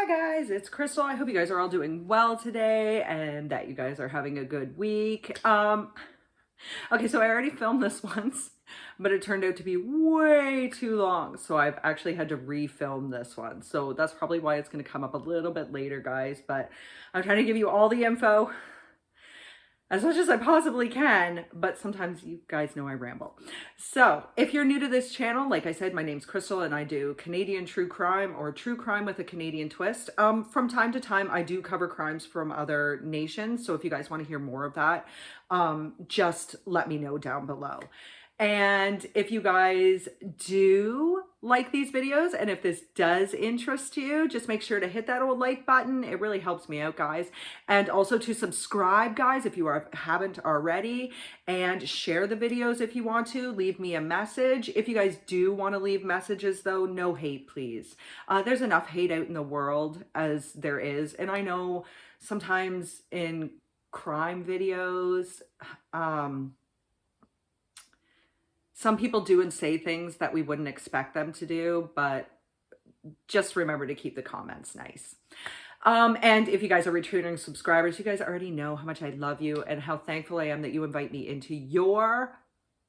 Guys, it's Crystal. I hope you guys are all doing well today and that you guys are having a good week. Okay, so I already filmed this once, but it turned out to be way too long. So I've actually had to refilm this one. So that's probably why it's going to come up a little bit later, guys, but I'm trying to give you all the info as much as I possibly can, but sometimes you guys know I ramble. So if you're new to this channel, like I said, my name's Crystal and I do Canadian true crime or true crime with a Canadian twist. From time to time, I do cover crimes from other nations. So if you guys want to hear more of that, just let me know down below. And if you guys do like these videos and if this does interest you, just make sure to hit that old like button. It really helps me out, guys. And also to subscribe, guys, if you haven't already, and share the videos if you want to. Leave me a message. If you guys do want to leave messages, though, no hate, please. There's enough hate out in the world as there is. And I know sometimes in crime videos, some people do and say things that we wouldn't expect them to do, but just remember to keep the comments nice. And if you guys are returning subscribers, you guys already know how much I love you and how thankful I am that you invite me into your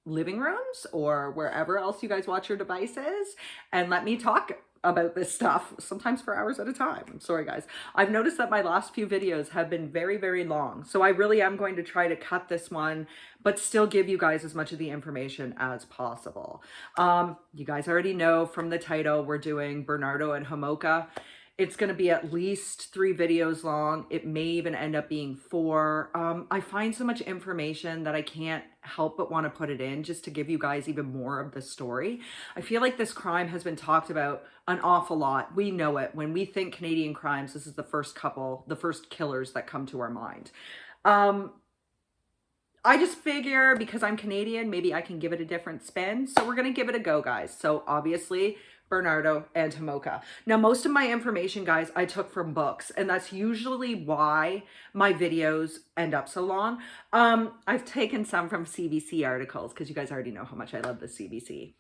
living rooms or wherever else you guys watch your devices and let me talk about this stuff, sometimes for hours at a time. I'm sorry, guys. I've noticed that my last few videos have been very, very long. So I really am going to try to cut this one, but still give you guys as much of the information as possible. You guys already know from the title, we're doing Bernardo and Homolka. It's going to be at least 3 videos long. It may even end up being 4. I find so much information that I can't help but want to put it in just to give you guys even more of the story. I feel like this crime has been talked about an awful lot. We know it. When we think Canadian crimes, this is the first killers that come to our mind. I just figure because I'm Canadian, maybe I can give it a different spin. So we're going to give it a go, guys. So obviously, Bernardo and Homolka. Now, most of my information, guys, I took from books, and that's usually why my videos end up so long. I've taken some from CBC articles because you guys already know how much I love the CBC,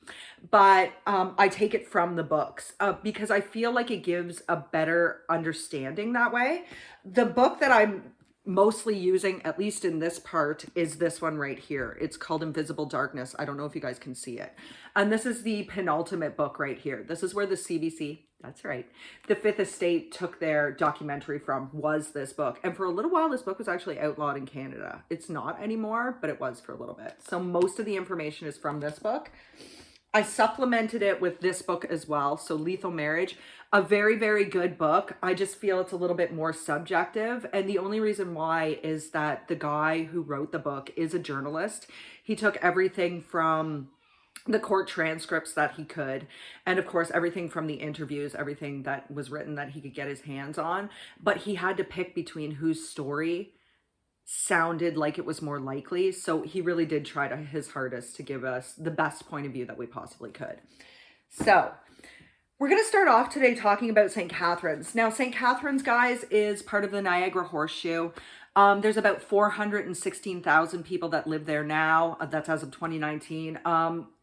but I take it from the books because I feel like it gives a better understanding that way. The book that I'm mostly using, at least in this part, is this one right here. It's called Invisible Darkness. I don't know if you guys can see it. And this is the penultimate book right here. This is where the CBC, that's right, the Fifth Estate took their documentary from, was this book. And for a little while, this book was actually outlawed in Canada. It's not anymore, but it was for a little bit. So most of the information is from this book. I supplemented it with this book as well. So Lethal Marriage, a very, very good book. I just feel it's a little bit more subjective. And the only reason why is that the guy who wrote the book is a journalist. He took everything from the court transcripts that he could, and of course, everything from the interviews, everything that was written that he could get his hands on. But he had to pick between whose story sounded like it was more likely. So he really did try his hardest to give us the best point of view that we possibly could. So we're going to start off today talking about St. Catharines. Now, St. Catharines, guys, is part of the Niagara Horseshoe. There's about 416,000 people that live there now. That's as of 2019.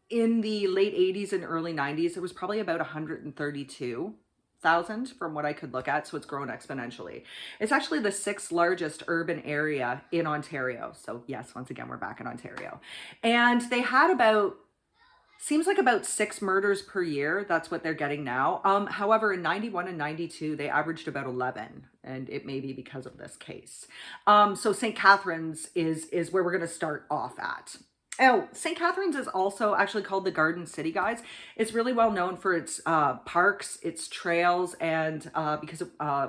In the late 80s and early 90s, it was probably about 132,000 from what I could look at, so it's grown exponentially. It's actually the 6th largest urban area in Ontario. So yes, once again, we're back in Ontario. And they had seems like about 6 murders per year. That's what they're getting now. However, in 91 and 92, they averaged about 11, and it may be because of this case. So St. Catharines is where we're going to start off at. Oh, St. Catharines is also actually called the Garden City, guys. It's really well known for its parks, its trails, and because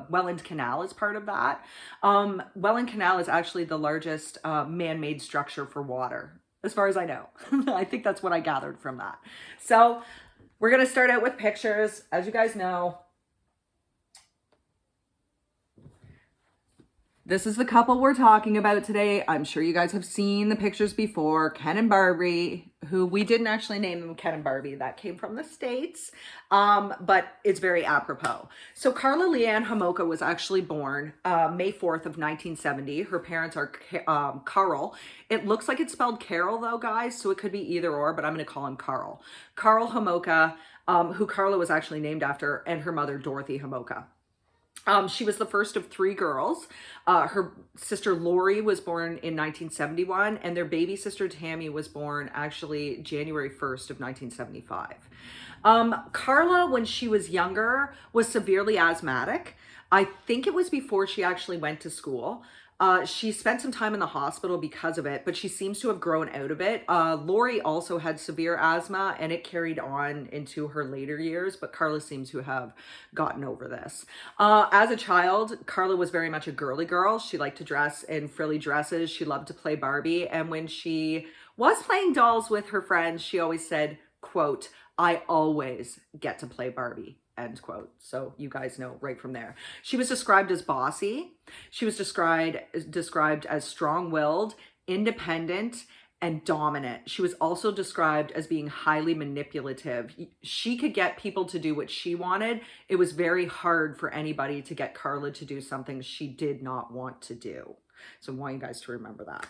Welland Canal is part of that. Welland Canal is actually the largest man-made structure for water, as far as I know. I think that's what I gathered from that. So we're going to start out with pictures. As you guys know, this is the couple we're talking about today. I'm sure you guys have seen the pictures before. Ken and Barbie, who we didn't actually name them Ken and Barbie. That came from the States, but it's very apropos. So Carla Leanne Homolka was actually born May 4th of 1970. Her parents are Carl. It looks like it's spelled Carol though, guys, so it could be either or, but I'm going to call him Carl. Carl Homolka, who Carla was actually named after, and her mother, Dorothy Homolka. She was the first of three girls. Her sister Lori was born in 1971, and their baby sister Tammy was born actually January 1st of 1975. Carla, when she was younger, was severely asthmatic. I think it was before she actually went to school. She spent some time in the hospital because of it, but she seems to have grown out of it. Lori also had severe asthma and it carried on into her later years, but Carla seems to have gotten over this. As a child, Carla was very much a girly girl. She liked to dress in frilly dresses. She loved to play Barbie. And when she was playing dolls with her friends, she always said, quote, "I always get to play Barbie," end quote. So you guys know right from there. She was described as bossy. She was described as strong-willed, independent, and dominant. She was also described as being highly manipulative. She could get people to do what she wanted. It was very hard for anybody to get Carla to do something she did not want to do. So I want you guys to remember that.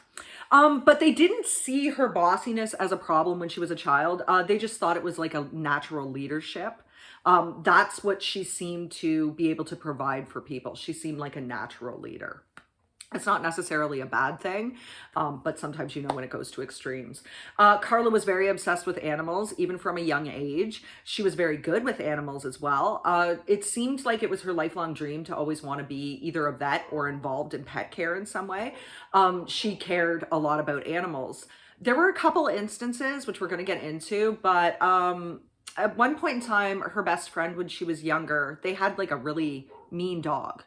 But they didn't see her bossiness as a problem when she was a child. They just thought it was like a natural leadership. That's what she seemed to be able to provide for people. She seemed like a natural leader. It's not necessarily a bad thing, but sometimes you know when it goes to extremes. Carla was very obsessed with animals, even from a young age. She was very good with animals as well. It seemed like it was her lifelong dream to always want to be either a vet or involved in pet care in some way. She cared a lot about animals. There were a couple instances, which we're going to get into, but at one point in time, her best friend, when she was younger, they had like a really mean dog.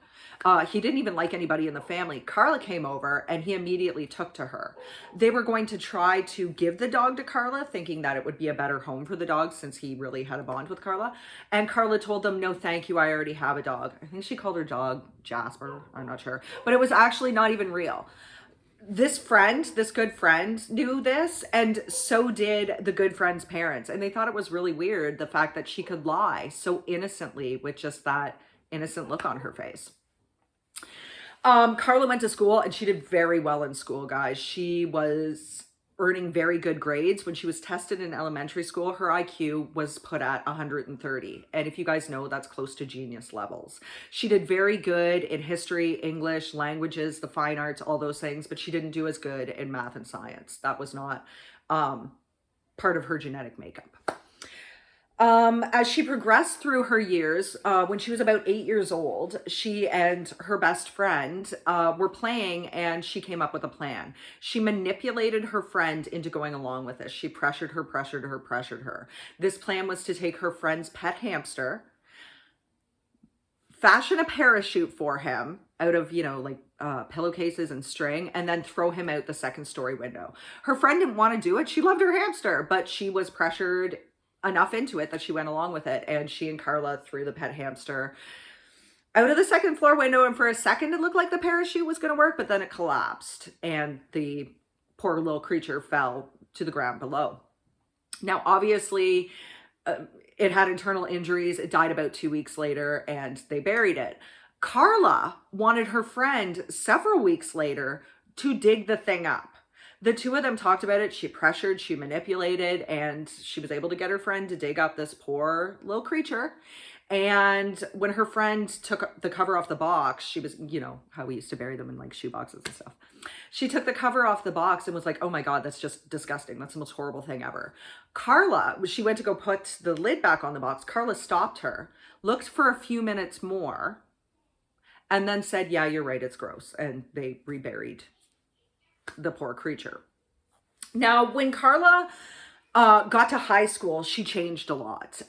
He didn't even like anybody in the family. Carla came over and he immediately took to her. They were going to try to give the dog to Carla, thinking that it would be a better home for the dog since he really had a bond with Carla. And Carla told them, "No, thank you. I already have a dog." I think she called her dog Jasper. I'm not sure. But it was actually not even real. This good friend knew this, and so did the good friend's parents. And they thought it was really weird, the fact that she could lie so innocently with just that innocent look on her face. Carla went to school and she did very well in school, guys. She was earning very good grades. When she was tested in elementary school, her IQ was put at 130. And if you guys know, that's close to genius levels. She did very good in history, English, languages, the fine arts, all those things, but she didn't do as good in math and science. That was not part of her genetic makeup. As she progressed through her years, when she was about 8 years old, she and her best friend were playing and she came up with a plan. She manipulated her friend into going along with this. She pressured her. This plan was to take her friend's pet hamster, fashion a parachute for him out of, pillowcases and string, and then throw him out the second-story window. Her friend didn't want to do it. She loved her hamster, but she was pressured enough into it that she went along with it, and she and Carla threw the pet hamster out of the second floor window, and for a second it looked like the parachute was going to work, but then it collapsed and the poor little creature fell to the ground below. Now obviously it had internal injuries. It died about 2 weeks later and they buried it. Carla wanted her friend several weeks later to dig the thing up. The two of them talked about it. She pressured, she manipulated, and she was able to get her friend to dig up this poor little creature. And when her friend took the cover off the box, she was, how we used to bury them in like shoe boxes and stuff. She took the cover off the box and was like, "Oh my God, that's just disgusting. That's the most horrible thing ever." Carla, she went to go put the lid back on the box. Carla stopped her, looked for a few minutes more, and then said, "Yeah, you're right. It's gross." And they reburied the poor creature. Now, when Carla got to high school, she changed a lot.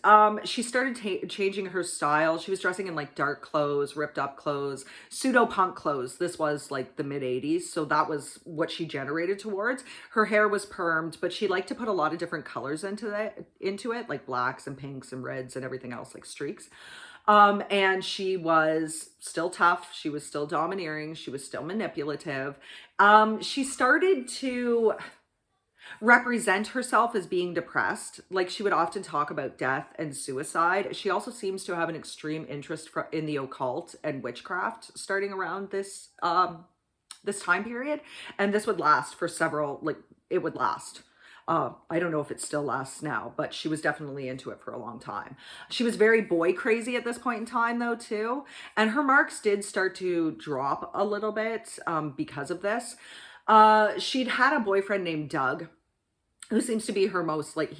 She started changing her style. She was dressing in like dark clothes, ripped up clothes, pseudo punk clothes. This was like the mid 80s. So that was what she generated towards. Her hair was permed, but she liked to put a lot of different colors into it, like blacks and pinks and reds and everything else, like streaks. And she was still tough. She was still domineering. She was still manipulative. She started to represent herself as being depressed. Like, she would often talk about death and suicide. She also seems to have an extreme interest in the occult and witchcraft starting around this time period. And this would last for it would last. I don't know if it still lasts now, but she was definitely into it for a long time. She was very boy crazy at this point in time though too. And her marks did start to drop a little bit because of this. She'd had a boyfriend named Doug, who seems to be her most, like,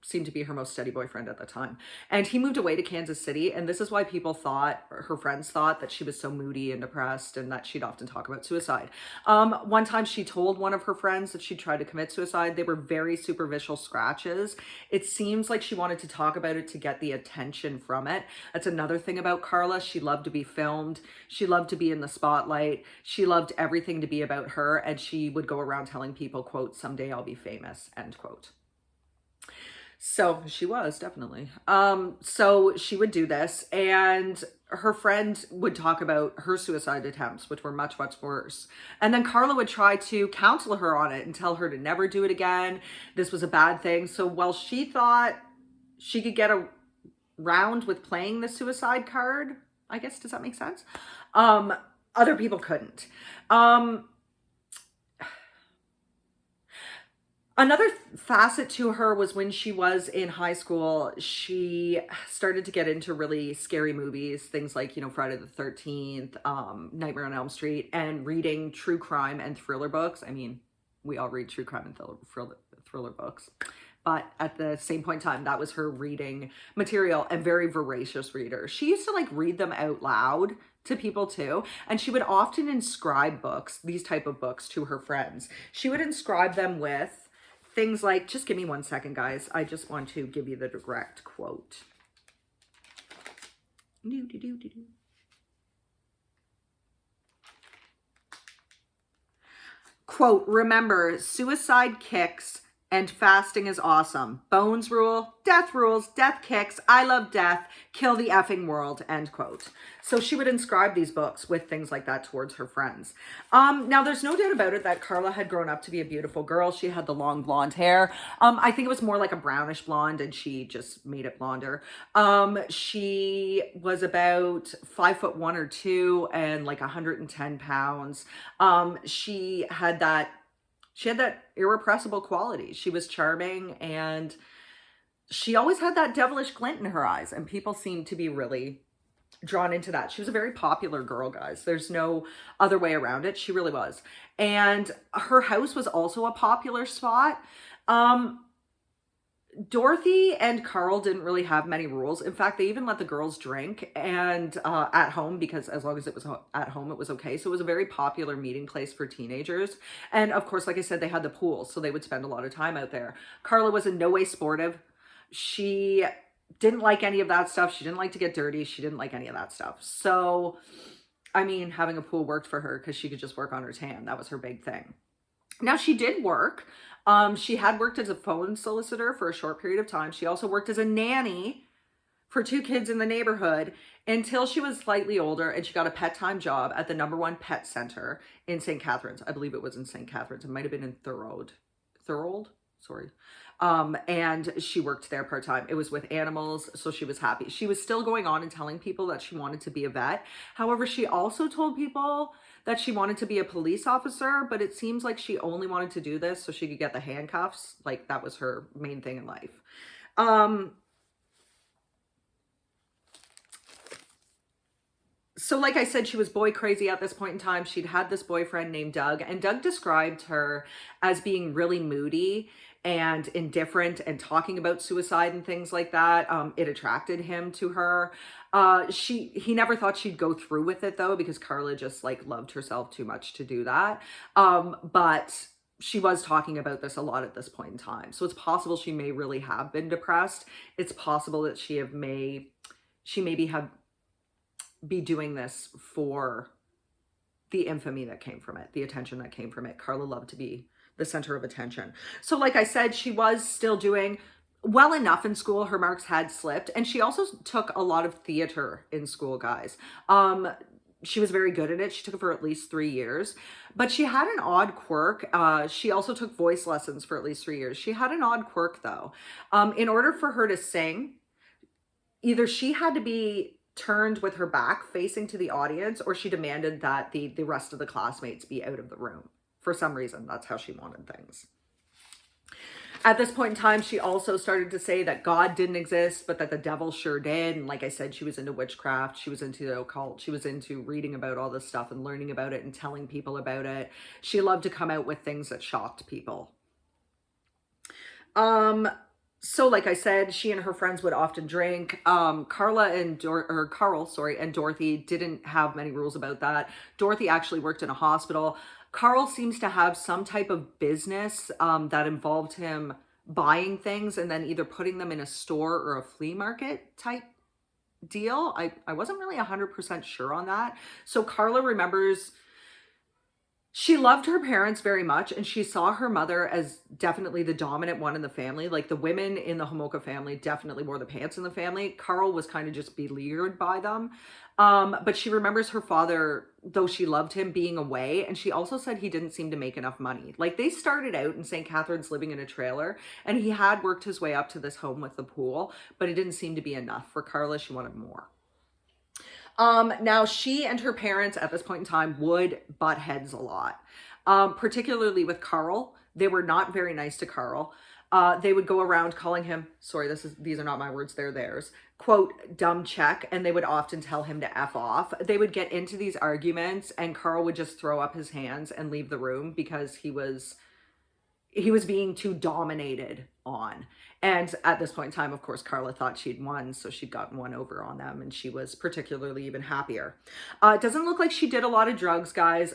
seemed to be her most steady boyfriend at the time. And he moved away to Kansas City. And this is why people thought, or her friends thought, that she was so moody and depressed and that she'd often talk about suicide. One time she told one of her friends that she tried to commit suicide. They were very superficial scratches. It seems like she wanted to talk about it to get the attention from it. That's another thing about Carla. She loved to be filmed. She loved to be in the spotlight. She loved everything to be about her. And she would go around telling people, quote, "Someday I'll be famous," end quote. So she was definitely. So she would do this, and her friend would talk about her suicide attempts, which were much, much worse. And then Carla would try to counsel her on it and tell her to never do it again. This was a bad thing. So while she thought she could get around with playing the suicide card, I guess, does that make sense? Other people couldn't. Another facet to her was when she was in high school, she started to get into really scary movies, things like, you know, Friday the 13th, Nightmare on Elm Street, and reading true crime and thriller books. I mean, we all read true crime and thriller books. But at the same point in time, that was her reading material, and very voracious reader. She used to like read them out loud to people too. And she would often inscribe books, these type of books, to her friends. She would inscribe them with things like, just give me 1 second, guys. I just want to give you the direct quote. Quote, "Remember, suicide kicks and fasting is awesome. Bones rule, death rules, death kicks. I love death. Kill the effing world," end quote. So she would inscribe these books with things like that towards her friends. Now, there's no doubt about it that Carla had grown up to be a beautiful girl. She had the long blonde hair. I think it was more like a brownish blonde, and she just made it blonder. She was about 5'1" or 2" and like 110 pounds. She had that irrepressible quality. She was charming, and she always had that devilish glint in her eyes, and people seemed to be really drawn into that. She was a very popular girl, guys. There's no other way around it. She really was. And her house was also a popular spot. Dorothy and Carl didn't really have many rules. In fact, they even let the girls drink and at home, because as long as it was at home, it was okay. So it was a very popular meeting place for teenagers. And of course, like I said, they had the pool, so they would spend a lot of time out there. Carla was in no way sportive. She didn't like any of that stuff. She didn't like to get dirty. She didn't like any of that stuff. So, I mean, having a pool worked for her because she could just work on her tan. That was her big thing. Now, she did work. She had worked as a phone solicitor for a short period of time. She also worked as a nanny for 2 kids in the neighborhood until she was slightly older, and she got a pet-time job at the #1 pet center in St. Catharines. I believe it was in St. Catharines. It might have been in Thorold. Sorry. And she worked there part-time. It was with animals, so she was happy. She was still going on and telling people that she wanted to be a vet. However, she also told people that she wanted to be a police officer, but it seems like she only wanted to do this so she could get the handcuffs. Like, that was her main thing in life. So like I said, she was boy crazy at this point in time. She'd had this boyfriend named Doug, and Doug described her as being really moody and indifferent and talking about suicide and things like that. It attracted him to her. He never thought she'd go through with it though, because Carla just like loved herself too much to do that. But she was talking about this a lot at this point in time. So it's possible she may really have been depressed. It's possible that she maybe have be doing this for the infamy that came from it, the attention that came from it. Carla loved to be the center of attention. So like I said, she was still doing well enough in school. Her marks had slipped, and she also took a lot of theater in school, guys. She was very good at it. She took it for at least 3 years, but she had an odd quirk. She also took voice lessons for at least 3 years. She had an odd quirk though. In order for her to sing, either she had to be turned with her back facing to the audience, or she demanded that the rest of the classmates be out of the room. For some reason, that's how she wanted things. At this point in time, she also started to say that God didn't exist, but that the devil sure did. And like I said, she was into witchcraft. She was into the occult. She was into reading about all this stuff and learning about it and telling people about it. She loved to come out with things that shocked people. So like I said, she and her friends would often drink. Carl, and Dorothy didn't have many rules about that. Dorothy actually worked in a hospital. Carl seems to have some type of business that involved him buying things and then either putting them in a store or a flea market type deal. I wasn't really 100% sure on that. So Carla remembers she loved her parents very much, and she saw her mother as definitely the dominant one in the family. Like the women in the Homolka family definitely wore the pants in the family. Carl was kind of just beleaguered by them. But she remembers her father, though she loved him, being away. And she also said he didn't seem to make enough money. Like they started out in St. Catharines living in a trailer, and he had worked his way up to this home with the pool, but it didn't seem to be enough for Carla. She wanted more. Now she and her parents at this point in time would butt heads a lot, particularly with Carl. They were not very nice to Carl. They would go around calling him, sorry, these are not my words, they're theirs, quote, dumb check. And they would often tell him to F off. They would get into these arguments and Carl would just throw up his hands and leave the room because he was being too dominated on. And at this point in time, of course, Carla thought she'd won, so she'd gotten one over on them, and she was particularly even happier. It doesn't look like she did a lot of drugs, guys,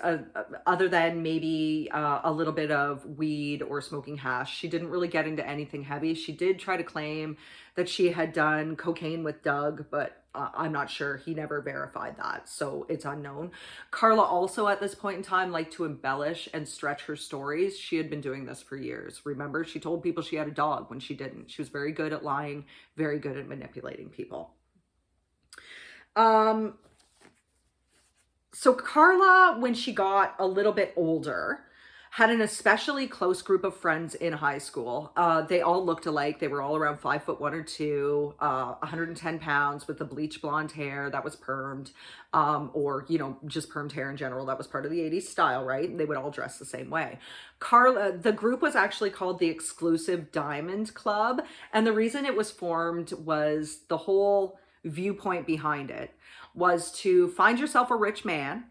other than maybe a little bit of weed or smoking hash. She didn't really get into anything heavy. She did try to claim that she had done cocaine with Doug, but I'm not sure. He never verified that, so it's unknown. Carla also at this point in time liked to embellish and stretch her stories. She had been doing this for years. Remember, she told people she had a dog when she didn't. She was very good at lying, very good at manipulating people. So Carla, when she got a little bit older, had an especially close group of friends in high school. They all looked alike. They were all around 5'1" or 2, 110 pounds with the bleach blonde hair that was permed, or, you know, just permed hair in general. That was part of the 80s style, right? And they would all dress the same way. Carla, the group was actually called the Exclusive Diamond Club. And the reason it was formed was the whole viewpoint behind it was to find yourself a rich man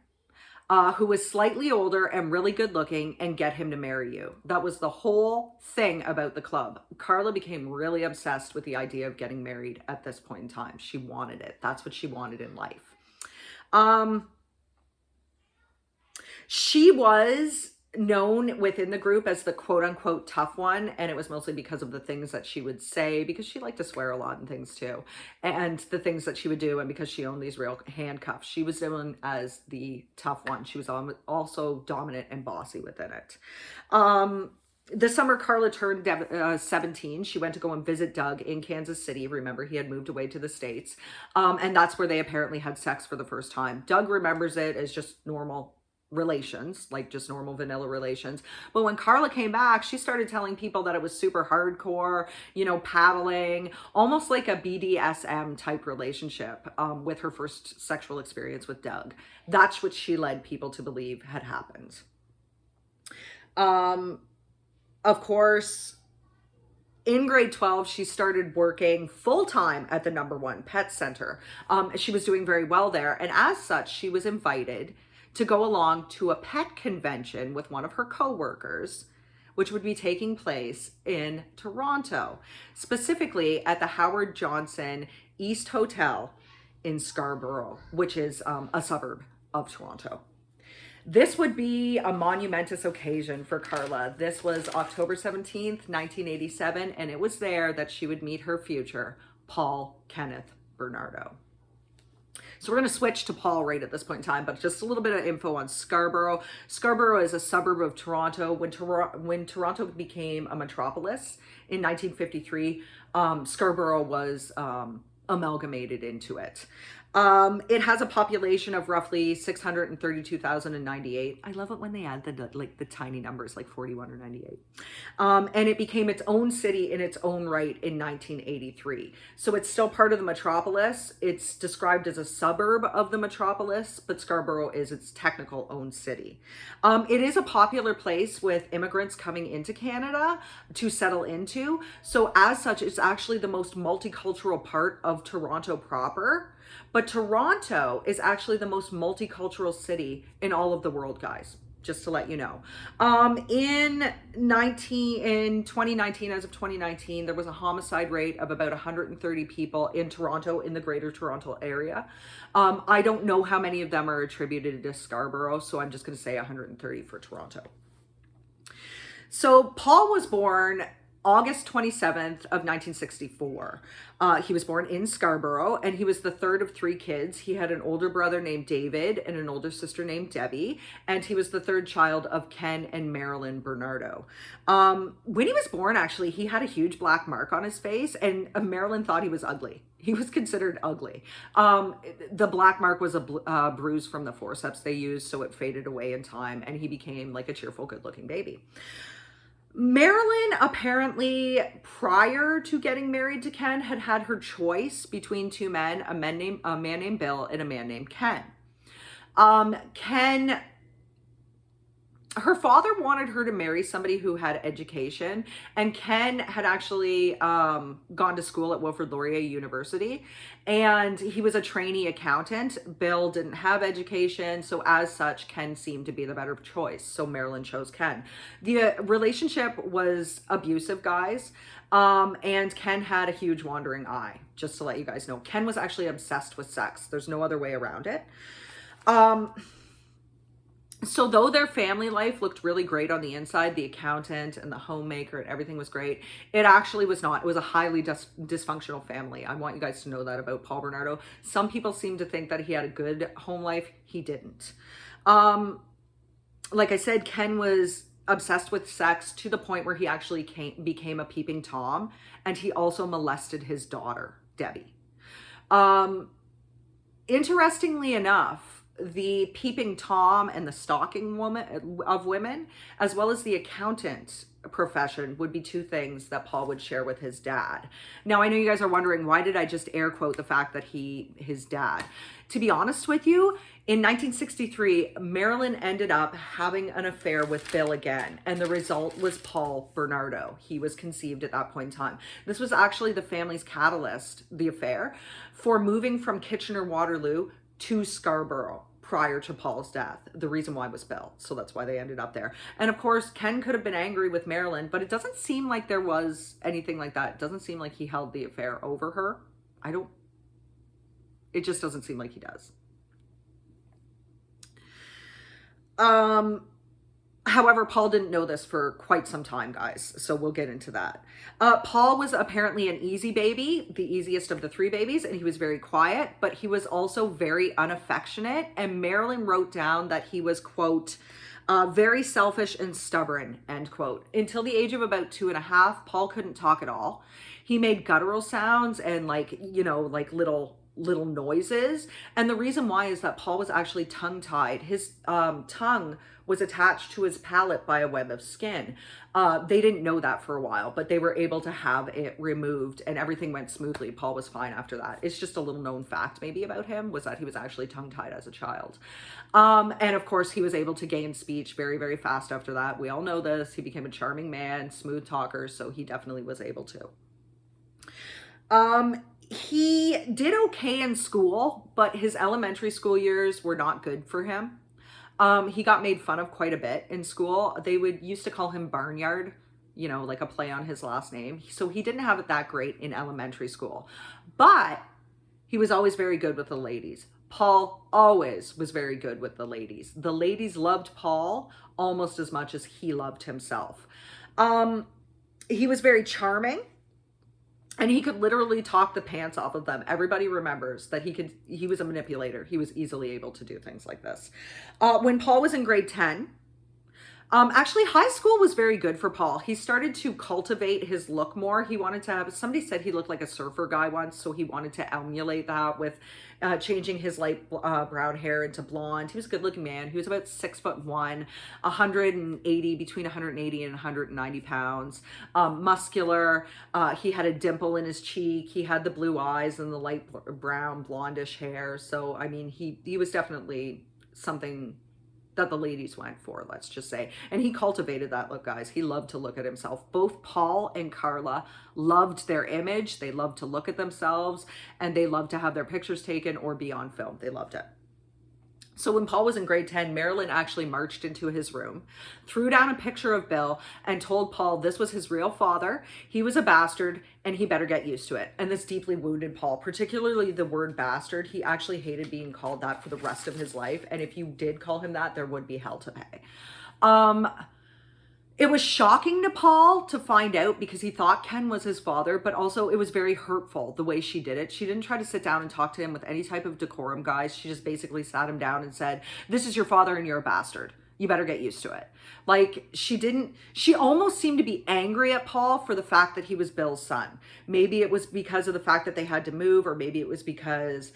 who was slightly older and really good looking and get him to marry you. That was the whole thing about the club. Carla became really obsessed with the idea of getting married at this point in time. She wanted it. That's what she wanted in life. She was known within the group as the quote unquote tough one, and it was mostly because of the things that she would say, because she liked to swear a lot and things too, and the things that she would do, and because she owned these real handcuffs. She was known as the tough one. She was also dominant and bossy within it. This summer, Carla turned 17. She went to go and visit Doug in Kansas City. Remember, he had moved away to the States, and that's where they apparently had sex for the first time. Doug remembers it as just normal relations, like just normal vanilla relations. But when Carla came back, she started telling people that it was super hardcore, you know, paddling, almost like a BDSM type relationship with her first sexual experience with Doug. That's what she led people to believe had happened. Of course, in grade 12, she started working full-time at the #1 Pet Center. She was doing very well there. And as such, she was invited to go along to a pet convention with one of her co-workers, which would be taking place in Toronto, specifically at the Howard Johnson East Hotel in Scarborough, which is a suburb of Toronto. This would be a monumentous occasion for Carla. This was October 17th, 1987, and it was there that she would meet her future, Paul Kenneth Bernardo. So we're going to switch to Paul right at this point in time, but just a little bit of info on Scarborough. Scarborough is a suburb of Toronto. When Toronto became a metropolis in 1953, Scarborough was amalgamated into it. It has a population of roughly 632,098. I love it when they add the tiny numbers like 41 or 98. And it became its own city in its own right in 1983. So it's still part of the metropolis. It's described as a suburb of the metropolis, but Scarborough is its technical own city. It is a popular place with immigrants coming into Canada to settle into. So as such, it's actually the most multicultural part of Toronto proper. But Toronto is actually the most multicultural city in all of the world, guys, just to let you know. In 2019, as of 2019, there was a homicide rate of about 130 people in Toronto, in the greater Toronto area. I don't know how many of them are attributed to Scarborough, so I'm just going to say 130 for Toronto. So Paul was born August 27th of 1964. He was born in Scarborough, and he was the third of three kids. He had an older brother named David and an older sister named Debbie, and he was the third child of Ken and Marilyn Bernardo. When he was born, actually, he had a huge black mark on his face, and Marilyn thought he was ugly. He was considered ugly. The black mark was a bruise from the forceps they used, so it faded away in time, and he became like a cheerful, good-looking baby. Marilyn, apparently, prior to getting married to Ken, had had her choice between two men, a man named Bill and a man named Ken. Her father wanted her to marry somebody who had education, and Ken had actually gone to school at Wilfrid Laurier University, and he was a trainee accountant. Bill didn't have education, so as such, Ken seemed to be the better choice, so Marilyn chose Ken. The relationship was abusive, guys, and Ken had a huge wandering eye, just to let you guys know. Ken was actually obsessed with sex. There's no other way around it. So though their family life looked really great on the inside, the accountant and the homemaker and everything was great, it actually was not. It was a highly dysfunctional family. I want you guys to know that about Paul Bernardo. Some people seem to think that he had a good home life. He didn't. Like I said, Ken was obsessed with sex to the point where he actually became a peeping Tom, and he also molested his daughter, Debbie. Interestingly enough, the peeping Tom and the stalking women, as well as the accountant profession, would be two things that Paul would share with his dad. Now, I know you guys are wondering, why did I just air quote the fact that his dad? To be honest with you, in 1963, Marilyn ended up having an affair with Bill again, and the result was Paul Bernardo. He was conceived at that point in time. This was actually the family's catalyst, the affair, for moving from Kitchener-Waterloo to Scarborough prior to Paul's death. The reason why was Bill, so that's why they ended up there. And of course, Ken could have been angry with Marilyn, but it doesn't seem like there was anything like that. It doesn't seem like he held the affair over her. It just doesn't seem like he does. However, Paul didn't know this for quite some time, guys, so we'll get into that. Paul was apparently an easy baby, the easiest of the three babies, and he was very quiet, but he was also very unaffectionate, and Marilyn wrote down that he was, quote, very selfish and stubborn, end quote. Until the age of about 2.5, Paul couldn't talk at all. He made guttural sounds and like little noises. And the reason why is that Paul was actually tongue-tied. His tongue was attached to his palate by a web of skin. They didn't know that for a while, but they were able to have it removed and everything went smoothly. Paul was fine after that. It's just a little known fact maybe about him, was that he was actually tongue-tied as a child. And of course he was able to gain speech very, very fast after that. We all know this. He became a charming man, smooth talker, so he definitely was able to. He did okay in school, but his elementary school years were not good for him. He got made fun of quite a bit in school. They used to call him Barnyard, you know, like a play on his last name. So he didn't have it that great in elementary school, but he was always very good with the ladies. Paul always was very good with the ladies. The ladies loved Paul almost as much as he loved himself. He was very charming. And he could literally talk the pants off of them. Everybody remembers that he was a manipulator. He was easily able to do things like this. When Paul was in grade 10, Actually, high school was very good for Paul. He started to cultivate his look more. He wanted to have, somebody said he looked like a surfer guy once, so he wanted to emulate that with changing his light brown hair into blonde. He was a good looking man. He was about 6'1", 180, between 180 and 190 pounds, muscular. He had a dimple in his cheek. He had the blue eyes and the light brown blondish hair. So, I mean, he was definitely something that the ladies went for, let's just say. And he cultivated that look, guys. He loved to look at himself. Both Paul and Carla loved their image. They loved to look at themselves, and they loved to have their pictures taken or be on film. They loved it. So when Paul was in grade 10, Marilyn actually marched into his room, threw down a picture of Bill, and told Paul this was his real father. He was a bastard, and he better get used to it. And this deeply wounded Paul, particularly the word bastard. He actually hated being called that for the rest of his life. And if you did call him that, there would be hell to pay. It was shocking to Paul to find out because he thought Ken was his father, but also it was very hurtful the way she did it. She didn't try to sit down and talk to him with any type of decorum, guys. She just basically sat him down and said, this is your father and you're a bastard. You better get used to it. Like, she almost seemed to be angry at Paul for the fact that he was Bill's son. Maybe it was because of the fact that they had to move, or maybe it was because,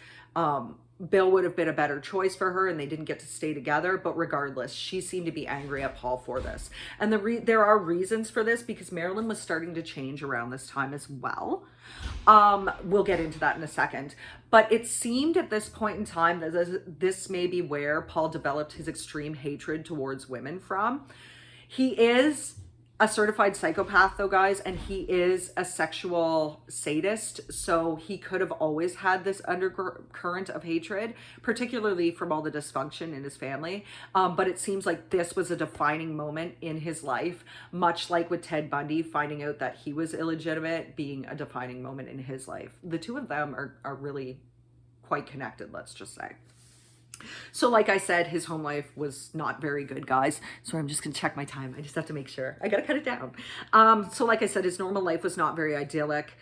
Bill would have been a better choice for her and they didn't get to stay together. But regardless, she seemed to be angry at Paul for this. And there are reasons for this because Marilyn was starting to change around this time as well. We'll get into that in a second. But it seemed at this point in time that this may be where Paul developed his extreme hatred towards women from. He is a certified psychopath though, guys, and he is a sexual sadist. So he could have always had this undercurrent of hatred, particularly from all the dysfunction in his family. But it seems like this was a defining moment in his life, much like with Ted Bundy finding out that he was illegitimate being a defining moment in his life. The two of them are really quite connected, let's just say. So like I said, his home life was not very good, guys. So I'm just going to check my time. I just have to make sure. I got to cut it down. So like I said, his normal life was not very idyllic.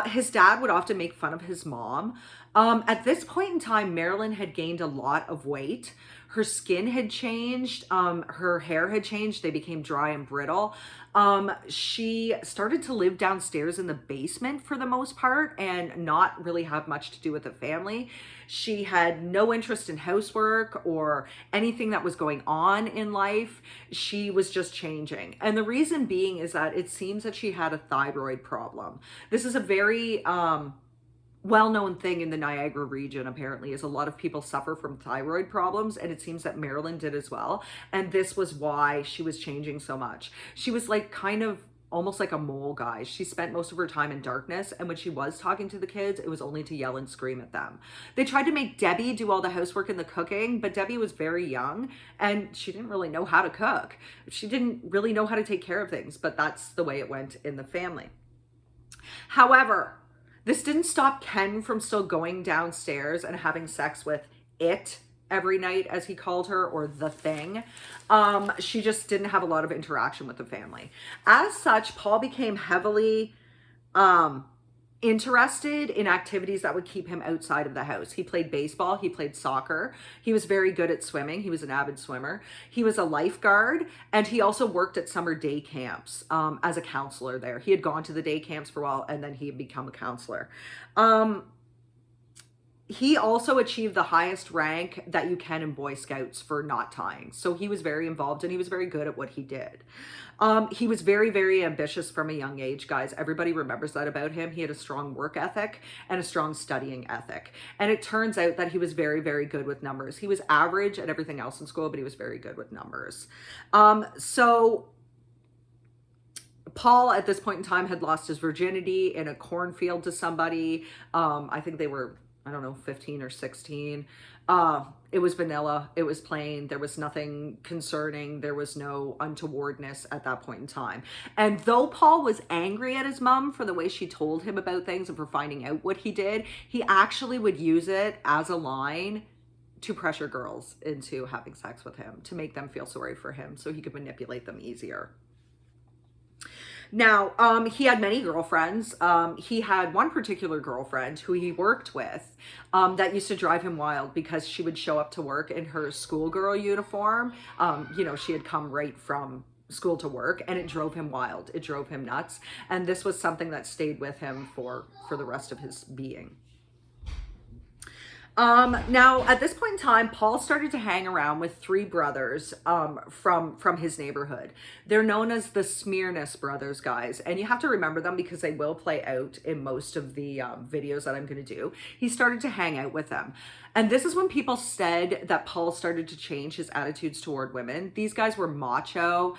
His dad would often make fun of his mom. At this point in time, Marilyn had gained a lot of weight. Her skin had changed. Her hair had changed. They became dry and brittle. She started to live downstairs in the basement for the most part and not really have much to do with the family. She had no interest in housework or anything that was going on in life. She was just changing. And the reason being is that it seems that she had a thyroid problem. This is a very well-known thing in the Niagara region, apparently, is a lot of people suffer from thyroid problems, and it seems that Marilyn did as well. And this was why she was changing so much. She was like kind of almost like a mole, guys. She spent most of her time in darkness, and when she was talking to the kids, it was only to yell and scream at them. They tried to make Debbie do all the housework and the cooking, but Debbie was very young and she didn't really know how to cook. She didn't really know how to take care of things, but that's the way it went in the family. However, this didn't stop Ken from still going downstairs and having sex with it every night, as he called her, or the thing. She just didn't have a lot of interaction with the family. As such, Paul became heavily interested in activities that would keep him outside of the house. He played baseball, he played soccer, he was very good at swimming, he was an avid swimmer, he was a lifeguard, and he also worked at summer day camps as a counselor there. He had gone to the day camps for a while and then he had become a counselor. He also achieved the highest rank that you can in Boy Scouts for not tying. So he was very involved and he was very good at what he did. He was very, very ambitious from a young age, guys. Everybody remembers that about him. He had a strong work ethic and a strong studying ethic. And it turns out that he was very, very good with numbers. He was average at everything else in school, but he was very good with numbers. So Paul, at this point in time, had lost his virginity in a cornfield to somebody. I think they were, I don't know, 15 or 16. It was vanilla. It was plain. There was nothing concerning. There was no untowardness at that point in time. And though Paul was angry at his mom for the way she told him about things and for finding out what he did, he actually would use it as a line to pressure girls into having sex with him, to make them feel sorry for him so he could manipulate them easier. Now, he had many girlfriends. He had one particular girlfriend who he worked with that used to drive him wild because she would show up to work in her schoolgirl uniform. You know, she had come right from school to work, and it drove him wild. It drove him nuts. And this was something that stayed with him for the rest of his being. Now at this point in time, Paul started to hang around with three brothers from his neighborhood. They're known as the Smirnis brothers, guys, and you have to remember them because they will play out in most of the videos that I'm going to do. He started to hang out with them. And this is when people said that Paul started to change his attitudes toward women. These guys were macho.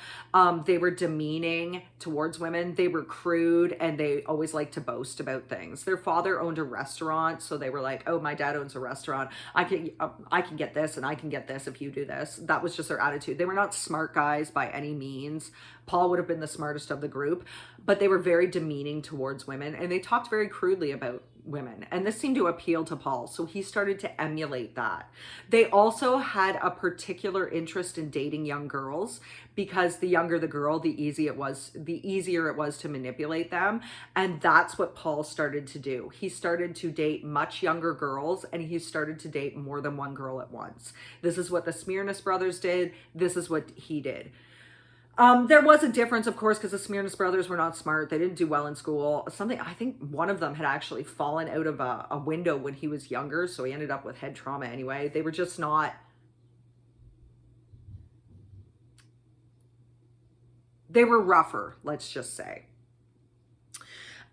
They were demeaning towards women. They were crude, and they always liked to boast about things. Their father owned a restaurant, so they were like, oh, my dad owns a restaurant. I can get this, and I can get this if you do this. That was just their attitude. They were not smart guys by any means. Paul would have been the smartest of the group, but they were very demeaning towards women, and they talked very crudely about women, and this seemed to appeal to Paul, so he started to emulate that. They also had a particular interest in dating young girls because the younger the girl, the easier it was to manipulate them, and that's what Paul started to do. He started to date much younger girls, and he started to date more than one girl at once. This is what the Smirnis brothers did. This is what he did. There was a difference, of course, because the Smirnis brothers were not smart. They didn't do well in school. I think one of them had actually fallen out of a window when he was younger, so he ended up with head trauma anyway. They were just not... They were rougher, let's just say.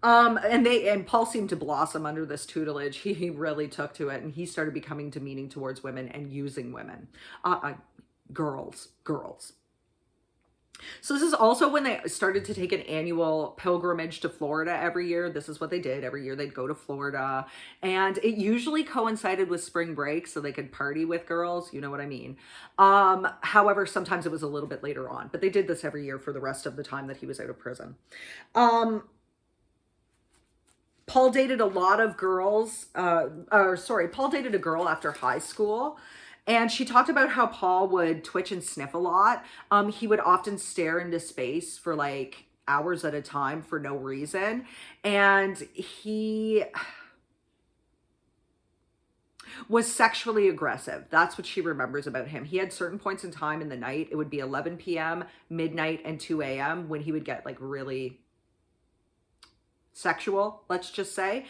And Paul seemed to blossom under this tutelage. He really took to it, and he started becoming demeaning towards women and using women. Girls. So this is also when they started to take an annual pilgrimage to Florida every year. This is what they did. Every year they'd go to Florida, and it usually coincided with spring break so they could party with girls. You know what I mean? However, sometimes it was a little bit later on, but they did this every year for the rest of the time that he was out of prison. Paul dated a lot of girls, Paul dated a girl after high school. And she talked about how Paul would twitch and sniff a lot. He would often stare into space for like hours at a time for no reason. And he was sexually aggressive. That's what she remembers about him. He had certain points in time in the night. It would be 11 p.m., midnight, and 2 a.m. when he would get like really sexual, let's just say.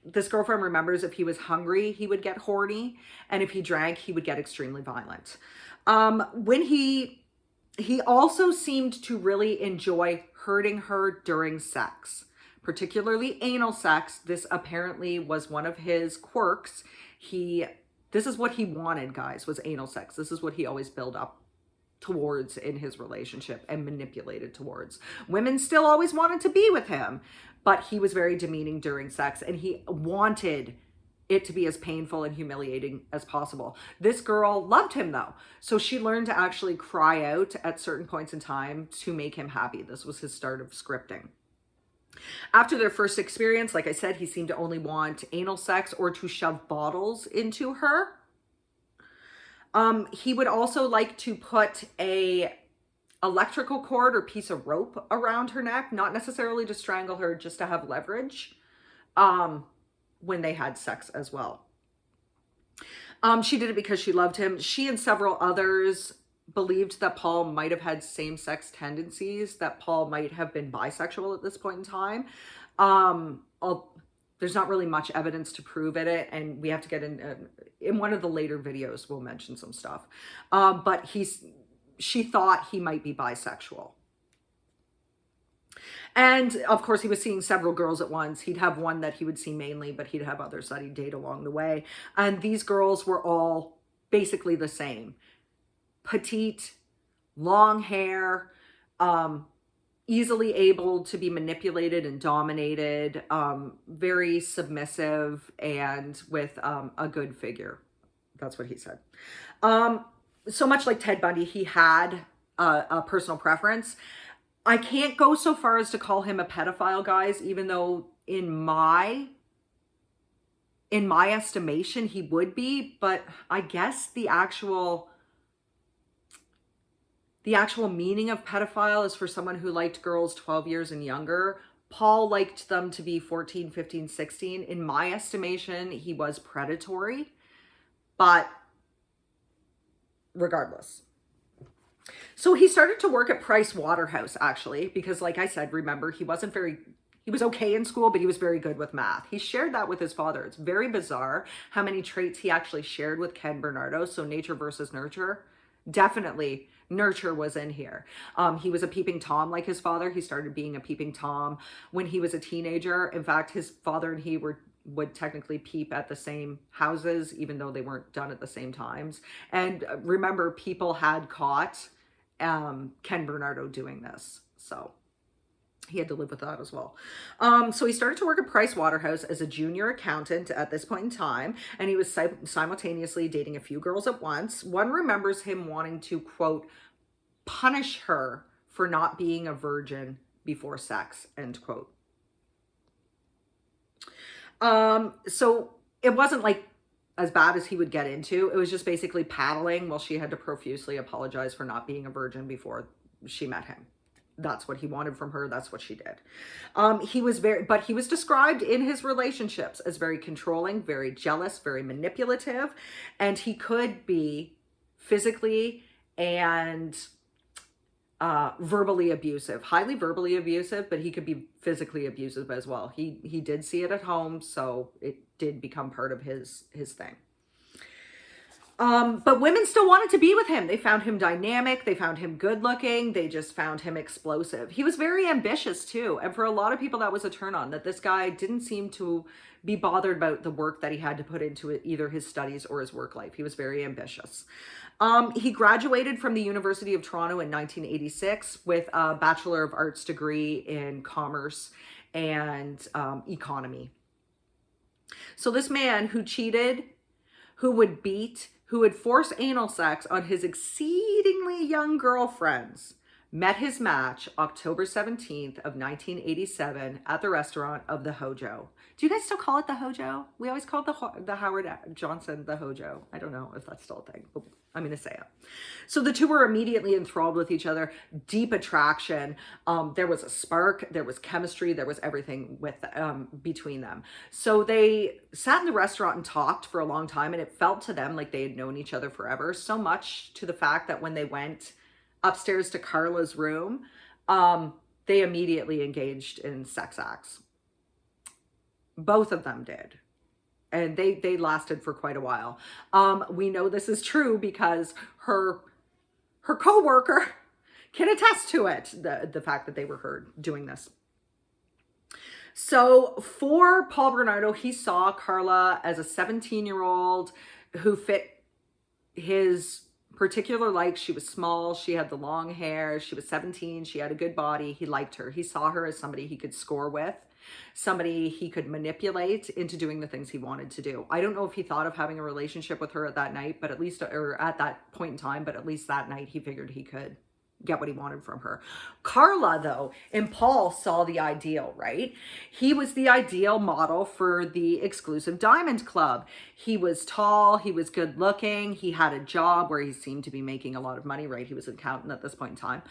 This girlfriend remembers if he was hungry, he would get horny, and if he drank, he would get extremely violent. When he also seemed to really enjoy hurting her during sex, particularly anal sex. This apparently was one of his quirks. This is what he wanted, guys, was anal sex. This is what he always built up towards in his relationship and manipulated towards. Women still always wanted to be with him, but he was very demeaning during sex, and he wanted it to be as painful and humiliating as possible. This girl loved him though, so she learned to actually cry out at certain points in time to make him happy. This was his start of scripting. After their first experience, like I said, he seemed to only want anal sex or to shove bottles into her. He would also like to put a electrical cord or piece of rope around her neck, not necessarily to strangle her, just to have leverage when they had sex as well. She did it because she loved him. She and several others believed that Paul might have had same-sex tendencies, that Paul might have been bisexual at this point in time. There's not really much evidence to prove it, and we have to get in one of the later videos, we'll mention some stuff. But she thought he might be bisexual. And of course, he was seeing several girls at once. He'd have one that he would see mainly, but he'd have others that he'd date along the way. And these girls were all basically the same. Petite, long hair, easily able to be manipulated and dominated, very submissive, and with a good figure. That's what he said. So much like Ted Bundy, he had a personal preference. I can't go so far as to call him a pedophile, guys, even though in my estimation, he would be. But I guess the actual The actual meaning of pedophile is for someone who liked girls 12 years and younger. Paul liked them to be 14, 15, 16. In my estimation, he was predatory, but regardless. So he started to work at Price Waterhouse, actually, because like I said, remember, he was okay in school, but he was very good with math. He shared that with his father. It's very bizarre how many traits he actually shared with Ken Bernardo. So nature versus nurture. Definitely nurture was in here. He was a peeping Tom like his father. He started being a peeping Tom when he was a teenager. In fact, his father and he would technically peep at the same houses, even though they weren't done at the same times. And remember, people had caught Ken Bernardo doing this. So he had to live with that as well. So he started to work at Price Waterhouse as a junior accountant at this point in time, and he was simultaneously dating a few girls at once. One remembers him wanting to, quote, punish her for not being a virgin before sex, end quote. So it wasn't like as bad as he would get into. It was just basically paddling while she had to profusely apologize for not being a virgin before she met him. That's what he wanted from her. That's what she did. He was described in his relationships as very controlling, very jealous, very manipulative, and he could be physically and verbally abusive, highly verbally abusive, but he could be physically abusive as well. He did see it at home, so it did become part of his thing. But women still wanted to be with him. They found him dynamic. They found him good looking. They just found him explosive. He was very ambitious too. And for a lot of people, that was a turn on, that this guy didn't seem to be bothered about the work that he had to put into it, either his studies or his work life. He was very ambitious. He graduated from the University of Toronto in 1986 with a Bachelor of Arts degree in commerce and economy. So this man who cheated, who would beat, who would force anal sex on his exceedingly young girlfriends, met his match October 17th of 1987 at the restaurant of the Hojo. Do you guys still call it the Hojo? We always called the Howard Johnson the Hojo. I don't know if that's still a thing, but I'm going to say it. So the two were immediately enthralled with each other, deep attraction. There was a spark, there was chemistry, there was everything with between them. So they sat in the restaurant and talked for a long time, and it felt to them like they had known each other forever, so much to the fact that when they went upstairs to Carla's room, they immediately engaged in sex acts. Both of them did. And they lasted for quite a while. We know this is true because her co-worker can attest to it, the fact that they were heard doing this. So for Paul Bernardo, he saw Carla as a 17-year-old who fit his particular likes. She was small, she had the long hair, she was 17, she had a good body, he liked her. He saw her as somebody he could score with, somebody he could manipulate into doing the things he wanted to do. I don't know if he thought of having a relationship with her at that night, but at least, or at that point in time, but at least that night he figured he could get what he wanted from her. Carla, though, and Paul saw the ideal, right? He was the ideal model for the exclusive diamond club. He was tall, he was good looking, he had a job where he seemed to be making a lot of money, right? He was an accountant at this point in time.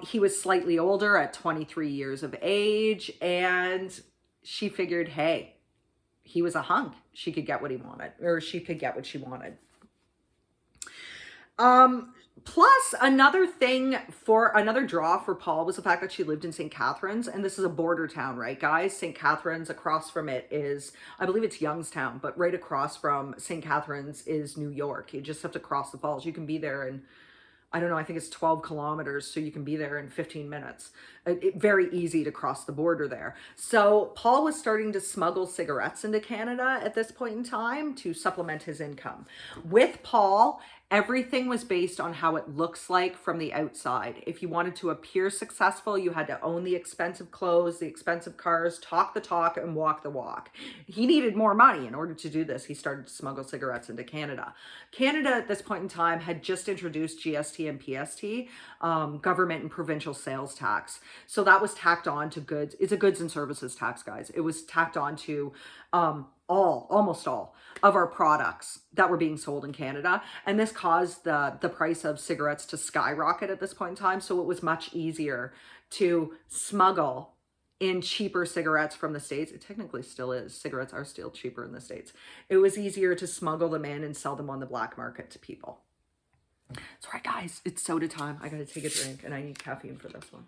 He was slightly older at 23 years of age, and she figured, hey, he was a hunk. She could get what he wanted, or she could get what she wanted. Plus, another draw for Paul was the fact that she lived in St. Catharines, and this is a border town, right, guys? St. Catharines, across from it is, I believe it's Youngstown, but right across from St. Catharines is New York. You just have to cross the falls. You can be there in, I don't know, I think it's 12 kilometers, so you can be there in 15 minutes. Very easy to cross the border there. So Paul was starting to smuggle cigarettes into Canada at this point in time to supplement his income. With Paul, everything was based on how it looks like from the outside. If you wanted to appear successful, you had to own the expensive clothes, the expensive cars, talk the talk, and walk the walk. He needed more money in order to do this. He started to smuggle cigarettes into Canada. Canada at this point in time had just introduced GST and PST, government and provincial sales tax. So that was tacked on to goods. It's a goods and services tax, guys. It was tacked on to almost all of our products that were being sold in Canada. And this caused the price of cigarettes to skyrocket at this point in time. So it was much easier to smuggle in cheaper cigarettes from the States. It technically still is. Cigarettes are still cheaper in the States. It was easier to smuggle them in and sell them on the black market to people. Sorry guys, it's soda time. I gotta take a drink and I need caffeine for this one.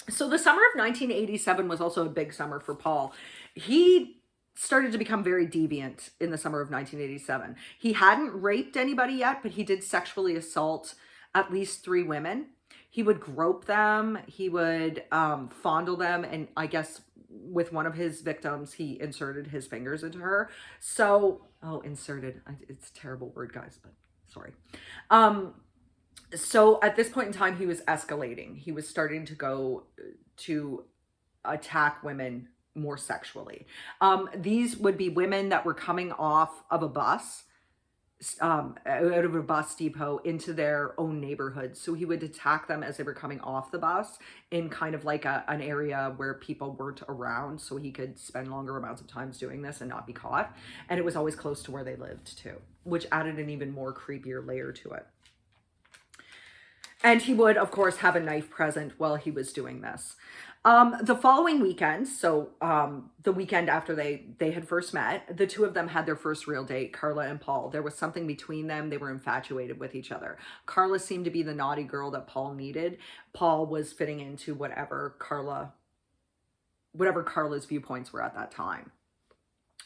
So the summer of 1987 was also a big summer for Paul. He started to become very deviant in the summer of 1987. He hadn't raped anybody yet, but he did sexually assault at least 3 women. He would grope them, he would fondle them, and I guess with one of his victims, he inserted his fingers into her. So, inserted, it's a terrible word, guys, but sorry. So at this point in time, he was escalating. He was starting to go to attack women more sexually. These would be women that were coming off of a bus, out of a bus depot into their own neighborhood. So he would attack them as they were coming off the bus in kind of like an area where people weren't around, so he could spend longer amounts of times doing this and not be caught. And it was always close to where they lived too, which added an even more creepier layer to it. And he would, of course, have a knife present while he was doing this. The following weekend, so the weekend after they had first met, the two of them had their first real date, Carla and Paul. There was something between them. They were infatuated with each other. Carla seemed to be the naughty girl that Paul needed. Paul was fitting into whatever Carla's viewpoints were at that time,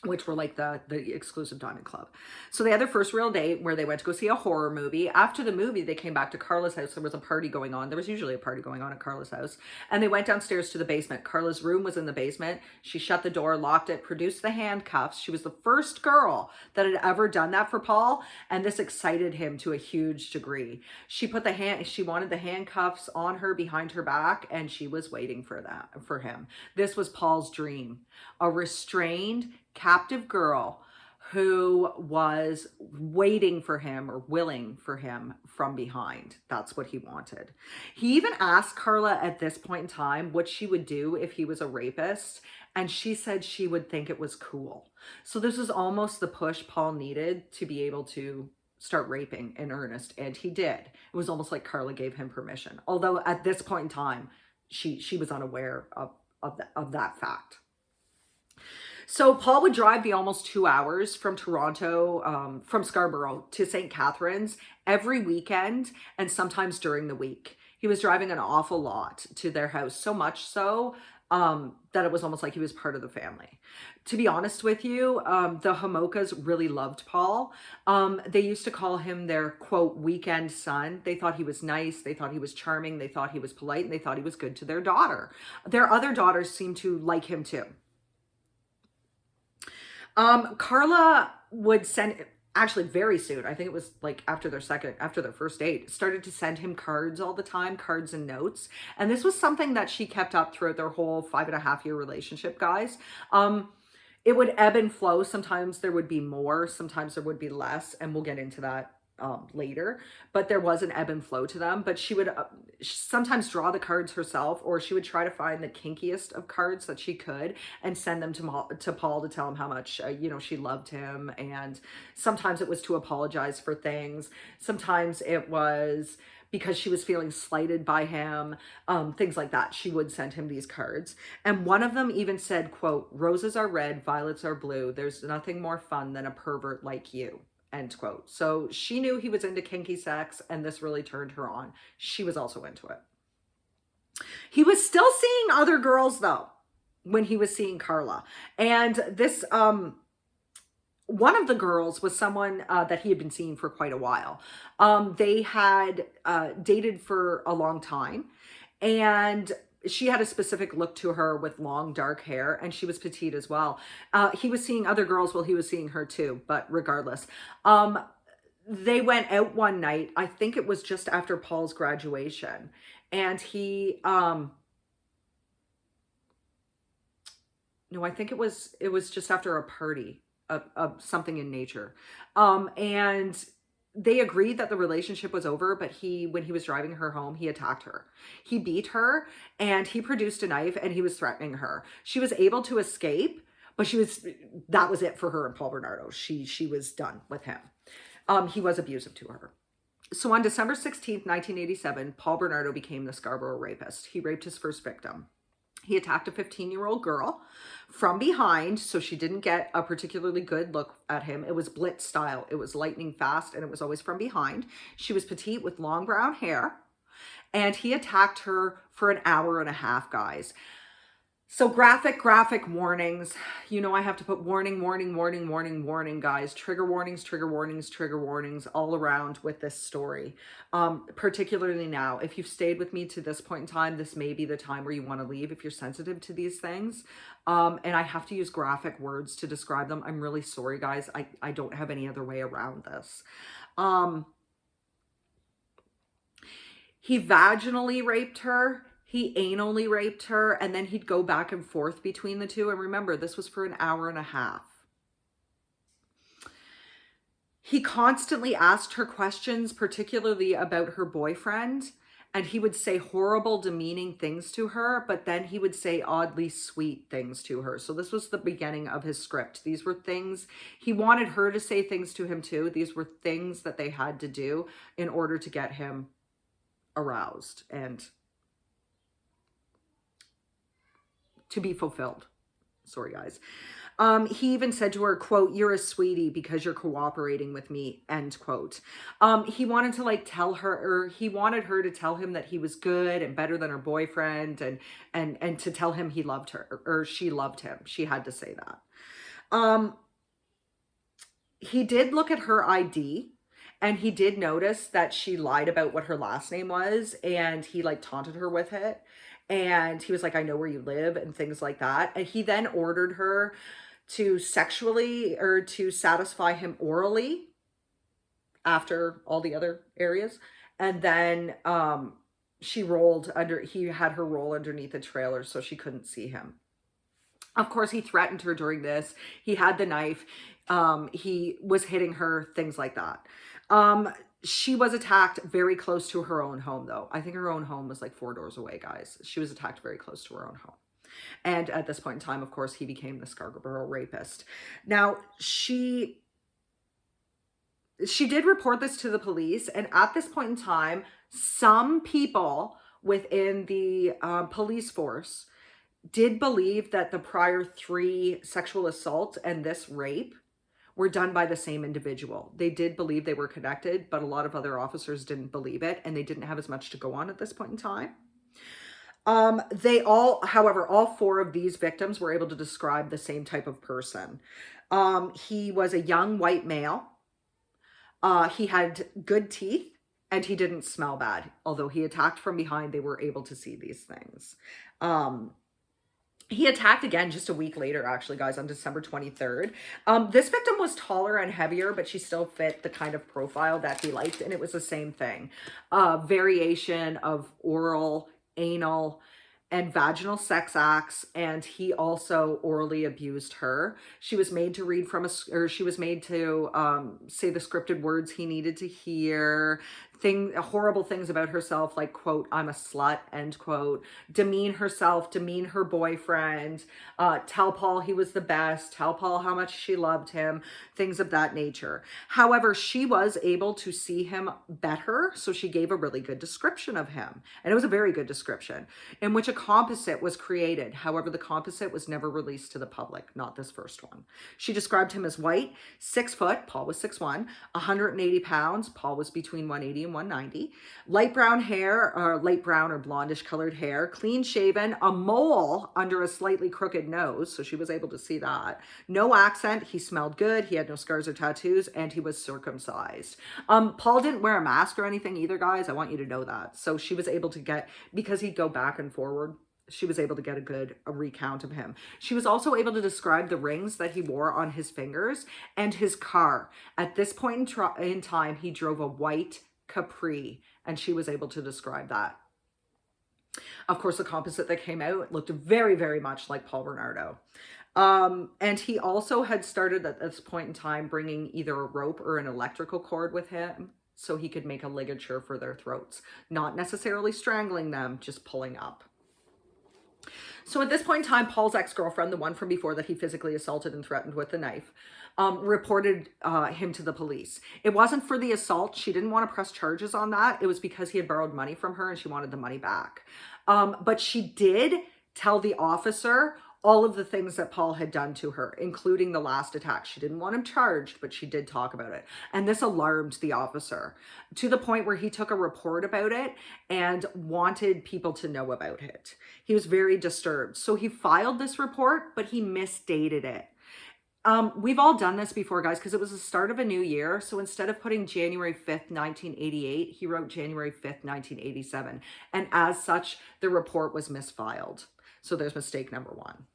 which were like the exclusive diamond club. So they had their first real date where they went to go see a horror movie. After the movie, they came back to Carla's house. There was a party going on. There was usually a party going on at Carla's house. And they went downstairs to the basement. Carla's room was in the basement. She shut the door, locked it, produced the handcuffs. She was the first girl that had ever done that for Paul. And this excited him to a huge degree. She wanted the handcuffs on her behind her back, and she was waiting for him. This was Paul's dream. A restrained, captive girl who was waiting for him or willing for him from behind. That's what he wanted. He even asked Carla at this point in time what she would do if he was a rapist, and she said she would think it was cool. So this was almost the push Paul needed to be able to start raping in earnest, and he did. It was almost like Carla gave him permission, although at this point in time she was unaware of that fact. So Paul would drive the almost 2 hours from from Scarborough to St. Catharines every weekend and sometimes during the week. He was driving an awful lot to their house, so much so that it was almost like he was part of the family. To be honest with you, the Homolkas really loved Paul. They used to call him their, quote, weekend son. They thought he was nice. They thought he was charming. They thought he was polite, and they thought he was good to their daughter. Their other daughters seemed to like him too. Carla would send, actually very soon, I think it was like after their first date, started to send him cards all the time, cards and notes. And this was something that she kept up throughout their whole 5.5-year relationship, guys. It would ebb and flow. Sometimes there would be more, sometimes there would be less, and we'll get into that later, but there was an ebb and flow to them. But she would sometimes draw the cards herself, or she would try to find the kinkiest of cards that she could and send them to Paul to tell him how much she loved him. And sometimes it was to apologize for things, sometimes it was because she was feeling slighted by him, things like that. She would send him these cards. And one of them even said, quote, "Roses are red, violets are blue. There's nothing more fun than a pervert like you." End quote. So she knew he was into kinky sex, and this really turned her on. She was also into it. He was still seeing other girls though when he was seeing Carla. And this, one of the girls was someone that he had been seeing for quite a while. They had dated for a long time, and she had a specific look to her with long dark hair, and she was petite as well. He was seeing other girls while he was seeing her too, but regardless. They went out one night, I think it was just after Paul's graduation, and he, no, I think it was just after a party of something in nature. And they agreed that the relationship was over, but when he was driving her home, he attacked her. He beat her, and he produced a knife, and he was threatening her. She was able to escape, but that was it for her and Paul Bernardo. She was done with him. He was abusive to her. So on December 16th, 1987, Paul Bernardo became the Scarborough rapist. He raped his first victim. He attacked a 15-year-old girl from behind, so she didn't get a particularly good look at him. It was blitz style. It was lightning fast, and it was always from behind. She was petite with long brown hair, and he attacked her for an hour and a half, guys. So graphic warnings. You know, I have to put warning, guys. Trigger warnings all around with this story. Particularly now, if you've stayed with me to this point in time, this may be the time where you want to leave if you're sensitive to these things. And I have to use graphic words to describe them. I'm really sorry, guys. I don't have any other way around this. He vaginally raped her. He anally raped her, and then he'd go back and forth between the two. And remember, this was for an hour and a half. He constantly asked her questions, particularly about her boyfriend, and he would say horrible, demeaning things to her, but then he would say oddly sweet things to her. So this was the beginning of his script. These were things, he wanted her to say things to him too. These were things that they had to do in order to get him aroused and to be fulfilled. Sorry, guys. He even said to her, quote, "You're a sweetie because you're cooperating with me," end quote. He wanted to like tell her, or he wanted her to tell him that he was good and better than her boyfriend, and to tell him he loved her, or she loved him. She had to say that. He did look at her ID, and he did notice that she lied about what her last name was, and he like taunted her with it. And he was like, "I know where you live," and things like that. And he then ordered her to sexually, or to satisfy him orally after all the other areas. And then he had her roll underneath a trailer so she couldn't see him. Of course, he threatened her during this. He had the knife. He was hitting her, things like that. She was attacked very close to her own home, though. I think her own home was like 4 doors away, guys. She was attacked very close to her own home. And at this point in time, of course, he became the Scarborough rapist. Now, she did report this to the police. And at this point in time, some people within the police force did believe that the prior 3 sexual assaults and this rape were done by the same individual. They did believe they were connected, but a lot of other officers didn't believe it, and they didn't have as much to go on at this point in time. However, all 4 of these victims were able to describe the same type of person. He was a young white male. He had good teeth, and he didn't smell bad. Although he attacked from behind, they were able to see these things. He attacked again just a week later, actually, guys, on December 23rd. This victim was taller and heavier, but she still fit the kind of profile that he liked, and it was the same thing. Variation of oral, anal, and vaginal sex acts, and he also orally abused her. She was made to read from she was made to say the scripted words he needed to hear, horrible things about herself, like, quote, "I'm a slut," end quote, demean herself, demean her boyfriend, tell Paul he was the best, tell Paul how much she loved him, things of that nature. However, she was able to see him better, so she gave a really good description of him, and it was a very good description, in which a composite was created. However, the composite was never released to the public, not this first one. She described him as white, 6 foot, Paul was 6'1", 180 pounds, Paul was between 180 and 190, light brown hair, or light brown or blondish colored hair, clean shaven, a mole under a slightly crooked nose, so she was able to see that, no accent, he smelled good, he had no scars or tattoos, and he was circumcised. Paul didn't wear a mask or anything either, guys. I want you to know that. So she was able to get, because he'd go back and forward, she was able to get a recount of him. She was also able to describe the rings that he wore on his fingers and his car. At this point in time, he drove a white Capri, and she was able to describe that. Of course, the composite that came out looked very, very much like Paul Bernardo. And he also had started at this point in time bringing either a rope or an electrical cord with him so he could make a ligature for their throats. Not necessarily strangling them, just pulling up. So at this point in time, Paul's ex-girlfriend, the one from before that he physically assaulted and threatened with a knife, reported him to the police. It wasn't for the assault. She didn't want to press charges on that. It was because he had borrowed money from her and she wanted the money back. But she did tell the officer all of the things that Paul had done to her, including the last attack. She didn't want him charged, but she did talk about it. And this alarmed the officer to the point where he took a report about it and wanted people to know about it. He was very disturbed. So he filed this report, but he misdated it. We've all done this before, guys, because it was the start of a new year. So instead of putting January 5th, 1988, he wrote January 5th, 1987. And as such, the report was misfiled. So there's mistake number one.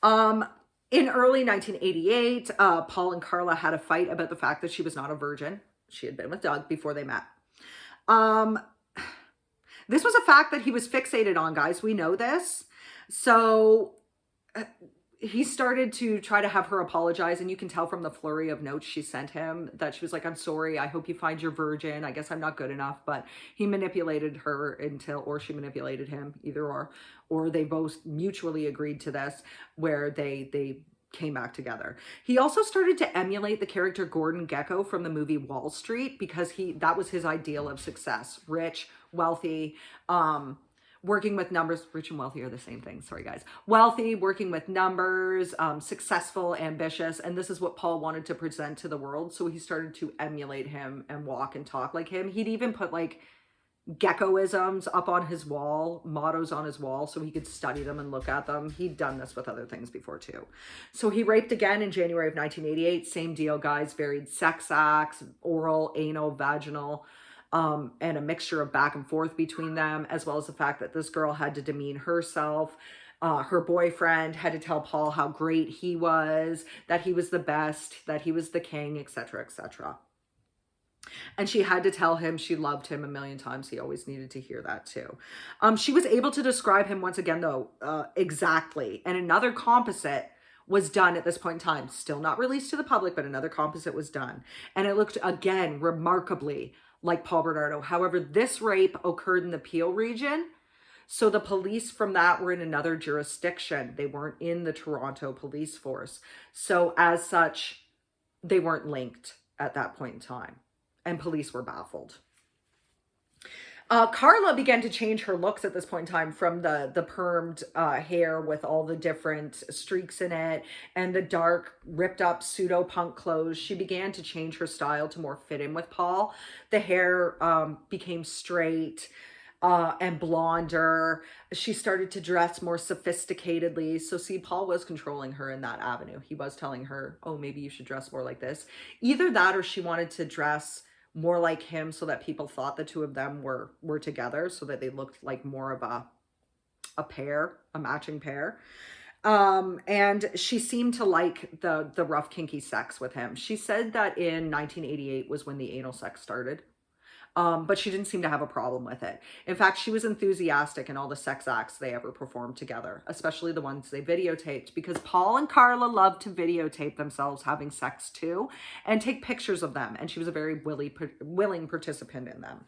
In early 1988, Paul and Carla had a fight about the fact that she was not a virgin. She had been with Doug before they met. This was a fact that he was fixated on, guys. We know this. So he started to try to have her apologize, and you can tell from the flurry of notes she sent him that she was like, I'm sorry, I hope you find your virgin. I guess I'm not good enough. But he manipulated her until, or she manipulated him, either or they both mutually agreed to this, where they came back together. He also started to emulate the character Gordon Gekko from the movie Wall Street, because that was his ideal of success: rich, wealthy, working with numbers. Rich and wealthy are the same thing. Sorry, guys. Wealthy, working with numbers, successful, ambitious. And this is what Paul wanted to present to the world. So he started to emulate him and walk and talk like him. He'd even put like Geckoisms up on his wall, mottos on his wall, so he could study them and look at them. He'd done this with other things before too. So he raped again in January of 1988. Same deal, guys. Varied sex acts, oral, anal, vaginal, and a mixture of back and forth between them, as well as the fact that this girl had to demean herself. Her boyfriend had to tell Paul how great he was, that he was the best, that he was the king, etc., etc. And she had to tell him she loved him a million times. He always needed to hear that too. She was able to describe him once again, though, exactly. And another composite was done at this point in time. Still not released to the public, but another composite was done. And it looked, again, remarkably like Paul Bernardo. However, this rape occurred in the Peel region. So the police from that were in another jurisdiction. They weren't in the Toronto police force. So as such, they weren't linked at that point in time. And police were baffled. Carla began to change her looks at this point in time, from the permed hair with all the different streaks in it and the dark, ripped up pseudo punk clothes. She began to change her style to more fit in with Paul. The hair became straight and blonder. She started to dress more sophisticatedly. So see, Paul was controlling her in that avenue. He was telling her, oh, maybe you should dress more like this. Either that, or she wanted to dress more like him so that people thought the two of them were together, so that they looked like more of a pair, a matching pair. And she seemed to like the rough, kinky sex with him. She said that in 1988 was when the anal sex started. But she didn't seem to have a problem with it. In fact, she was enthusiastic in all the sex acts they ever performed together, especially the ones they videotaped, because Paul and Carla loved to videotape themselves having sex too and take pictures of them. And she was a very willing participant in them.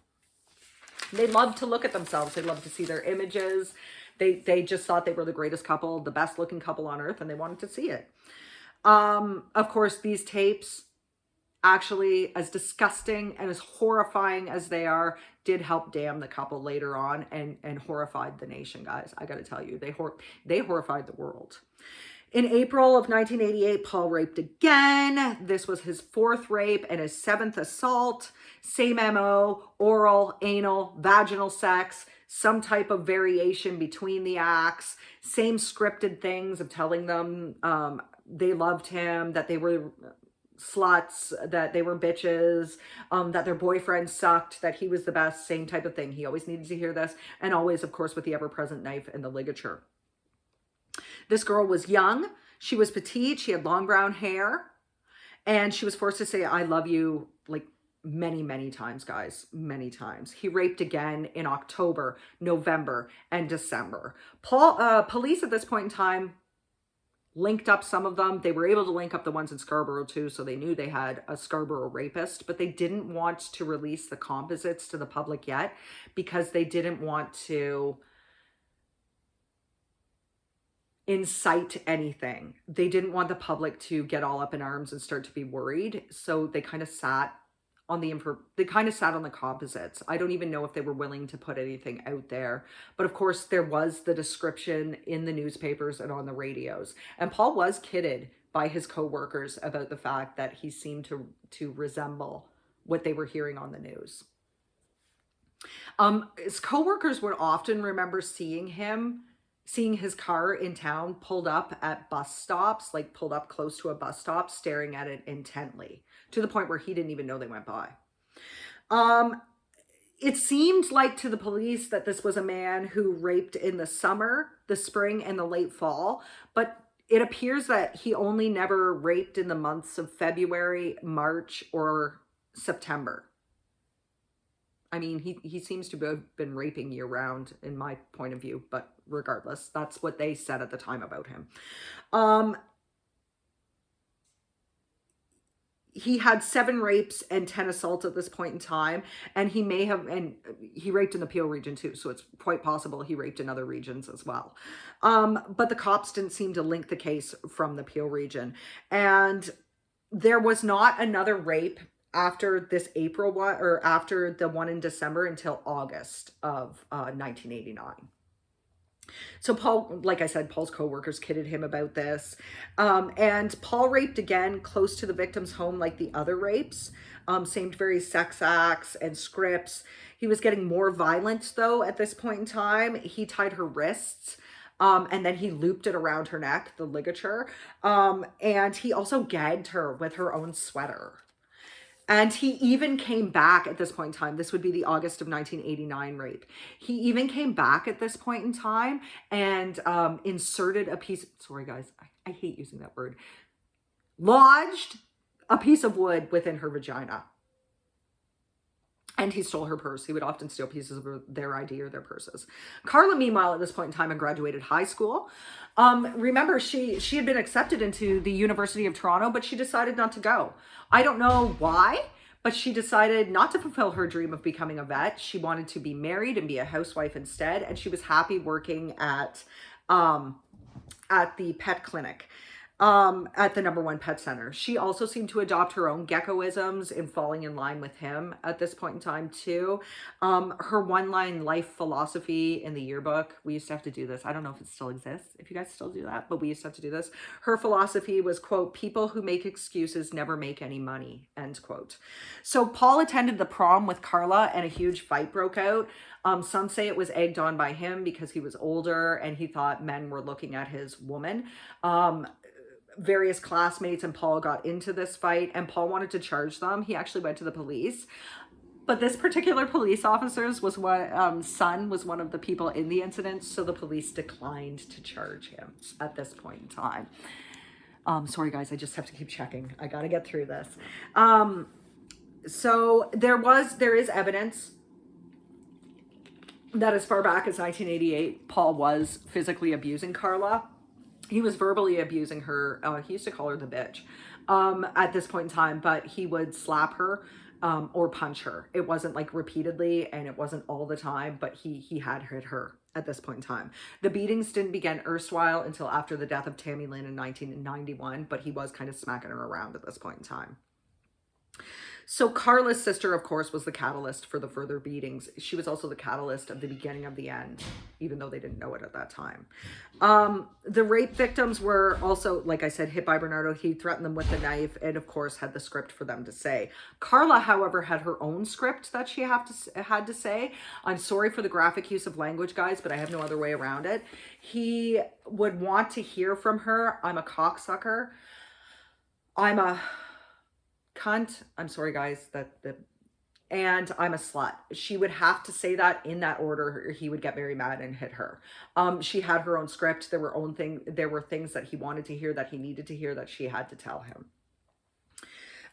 They loved to look at themselves. They loved to see their images. They just thought they were the greatest couple, the best looking couple on earth, and they wanted to see it. Of course, these tapes, actually, as disgusting and as horrifying as they are, did help damn the couple later on and horrified the nation, guys. I gotta tell you, they horrified the world. In April of 1988, Paul raped again. This was his 4th rape and his 7th assault. Same MO, oral, anal, vaginal sex, some type of variation between the acts, same scripted things of telling them they loved him, that they were sluts, that they were bitches, that their boyfriend sucked, that he was the best, same type of thing. He always needed to hear this, and always, of course, with the ever-present knife and the ligature. This girl was young, she was petite, she had long brown hair, and she was forced to say, I love you, like many, many times, guys, many times. He raped again in October, November, and December. Police at this point in time linked up some of them. They were able to link up the ones in Scarborough too, so they knew they had a Scarborough rapist, but they didn't want to release the composites to the public yet because they didn't want to incite anything. They didn't want the public to get all up in arms and start to be worried, so they kind of sat on the composites. I don't even know if they were willing to put anything out there. But of course, there was the description in the newspapers and on the radios. And Paul was kidded by his co-workers about the fact that he seemed to resemble what they were hearing on the news. His co-workers would often remember seeing his car in town pulled up at bus stops, like pulled up close to a bus stop, staring at it intently, to the point where he didn't even know they went by. It seemed like to the police that this was a man who raped in the summer, the spring, and the late fall, but it appears that he only never raped in the months of February, March, or September. I mean, he seems to have been raping year round in my point of view, but regardless, that's what they said at the time about him. He had 7 rapes and 10 assaults at this point in time, and he raped in the Peel region too, so it's quite possible he raped in other regions as well. But the cops didn't seem to link the case from the Peel region, and there was not another rape after this April one, or after the one in December, until August of 1989. So Paul, like I said, Paul's co-workers kidded him about this. And Paul raped again close to the victim's home like the other rapes. Same very sex acts and scripts. He was getting more violent though at this point in time. He tied her wrists. And then he looped it around her neck, the ligature. And he also gagged her with her own sweater. And he even came back at this point in time. This would be the August of 1989 rape. He even came back at this point in time and inserted a piece, sorry guys, I hate using that word, lodged a piece of wood within her vagina. And he stole her purse. He would often steal pieces of their ID or their purses. Carla, meanwhile, at this point in time, had graduated high school. Remember, she had been accepted into the University of Toronto, but she decided not to go. I don't know why, but she decided not to fulfill her dream of becoming a vet. She wanted to be married and be a housewife instead, and she was happy working at the pet clinic. At the number 1 pet center. She also seemed to adopt her own geckoisms in falling in line with him at this point in time too. Her one-line life philosophy in the yearbook, we used to have to do this. I don't know if it still exists, if you guys still do that, but we used to have to do this. Her philosophy was, quote, "People who make excuses never make any money," end quote. So Paul attended the prom with Carla and a huge fight broke out. Some say it was egged on by him because he was older and he thought men were looking at his woman. Various classmates and Paul got into this fight, and Paul wanted to charge them. He actually went to the police, but this particular police officer's son was one of the people in the incident, so the police declined to charge him at this point in time. Sorry guys, I just have to keep checking. I gotta get through this. So there is evidence that as far back as 1988, Paul was physically abusing Carla. He was verbally abusing her. He used to call her the bitch at this point in time, but he would slap her or punch her. It wasn't like repeatedly and it wasn't all the time, but he had hit her at this point in time. The beatings didn't begin erstwhile until after the death of Tammy Lynn in 1991, but he was kind of smacking her around at this point in time. So Carla's sister, of course, was the catalyst for the further beatings. She was also the catalyst of the beginning of the end, even though they didn't know it at that time. The rape victims were also, like I said, hit by Bernardo. He threatened them with a knife and, of course, had the script for them to say. Carla, however, had her own script that she had to say. I'm sorry for the graphic use of language, guys, but I have no other way around it. He would want to hear from her, "I'm a cocksucker. I'm a cunt." I'm sorry guys, and "I'm a slut." She would have to say that in that order, or he would get very mad and hit her. She had her own script. There were things that he wanted to hear, that he needed to hear, that she had to tell him.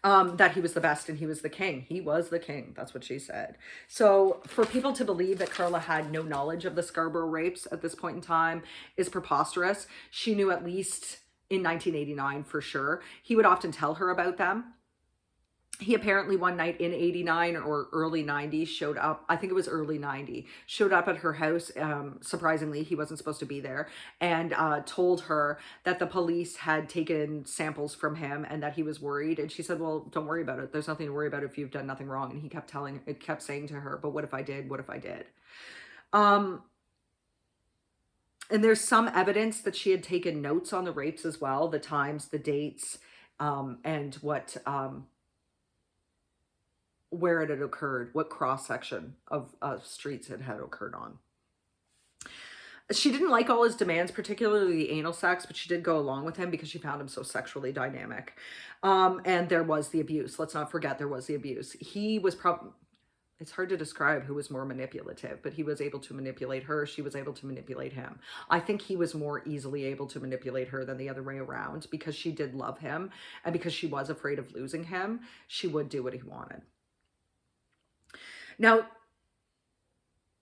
that he was the best and he was the king. He was the king. That's what she said. So for people to believe that Carla had no knowledge of the Scarborough rapes at this point in time is preposterous. She knew at least in 1989 for sure. He would often tell her about them. He apparently one night in 89 or early 90 showed up, I think it was early 90, showed up at her house. Surprisingly, he wasn't supposed to be there, and told her that the police had taken samples from him and that he was worried. And she said, well, don't worry about it. There's nothing to worry about if you've done nothing wrong. And he kept saying to her, but what if I did? What if I did? And there's some evidence that she had taken notes on the rapes as well, the times, the dates, and where it had occurred, what cross-section of streets it had occurred on. She didn't like all his demands, particularly the anal sex, but she did go along with him because she found him so sexually dynamic. And there was the abuse. Let's not forget there was the abuse. He was it's hard to describe who was more manipulative, but he was able to manipulate her. She was able to manipulate him. I think he was more easily able to manipulate her than the other way around, because she did love him, and because she was afraid of losing him, she would do what he wanted. Now,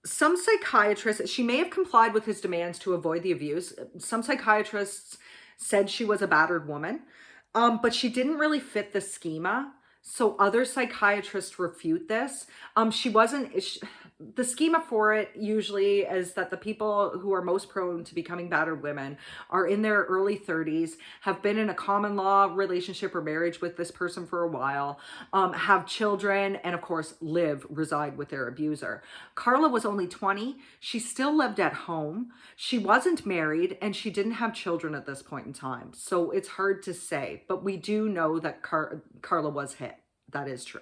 some psychiatrists, she may have complied with his demands to avoid the abuse. Some psychiatrists said she was a battered woman, but she didn't really fit the schema. So other psychiatrists refute this. The schema for it usually is that the people who are most prone to becoming battered women are in their early 30s, have been in a common law relationship or marriage with this person for a while, have children, and of course reside with their abuser. Carla was only 20. She still lived at home. She wasn't married, and she didn't have children at this point in time. So it's hard to say, but we do know that Carla was hit. That is true.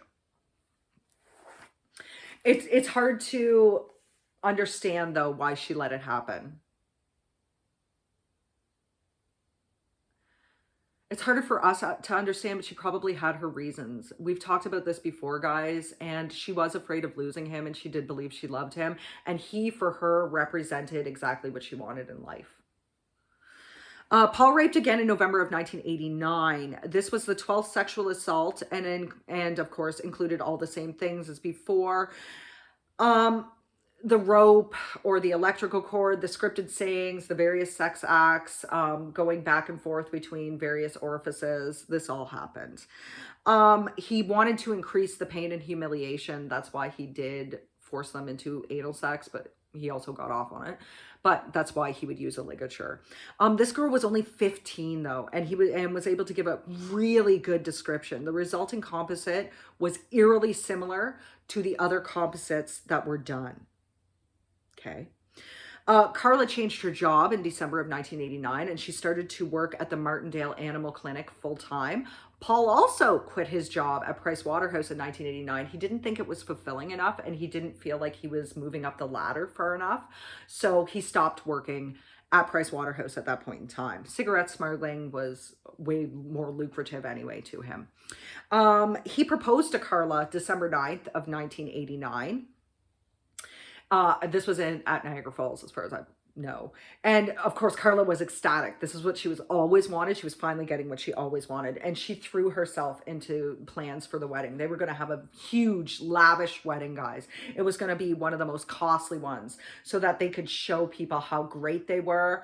It's hard to understand, though, why she let it happen. It's harder for us to understand, but she probably had her reasons. We've talked about this before, guys, and she was afraid of losing him, and she did believe she loved him, and he, for her, represented exactly what she wanted in life. Paul raped again in November of 1989. This was the 12th sexual assault, and of course included all the same things as before. The rope or the electrical cord, the scripted sayings, the various sex acts, going back and forth between various orifices. This all happened. He wanted to increase the pain and humiliation. That's why he did force them into anal sex, but he also got off on it. But that's why he would use a ligature. This girl was only 15 though, and was able to give a really good description. The resulting composite was eerily similar to the other composites that were done. Okay. Carla changed her job in December of 1989, and she started to work at the Martindale Animal Clinic full-time. Paul also quit his job at Price Waterhouse in 1989. He didn't think it was fulfilling enough, and he didn't feel like he was moving up the ladder far enough. So he stopped working at Price Waterhouse at that point in time. Cigarette smuggling was way more lucrative anyway to him. He proposed to Carla December 9th of 1989. This was at Niagara Falls, as far as I know. And of course, Carla was ecstatic. This is what she was always wanted. She was finally getting what she always wanted. And she threw herself into plans for the wedding. They were going to have a huge, lavish wedding, guys. It was going to be one of the most costly ones, so that they could show people how great they were,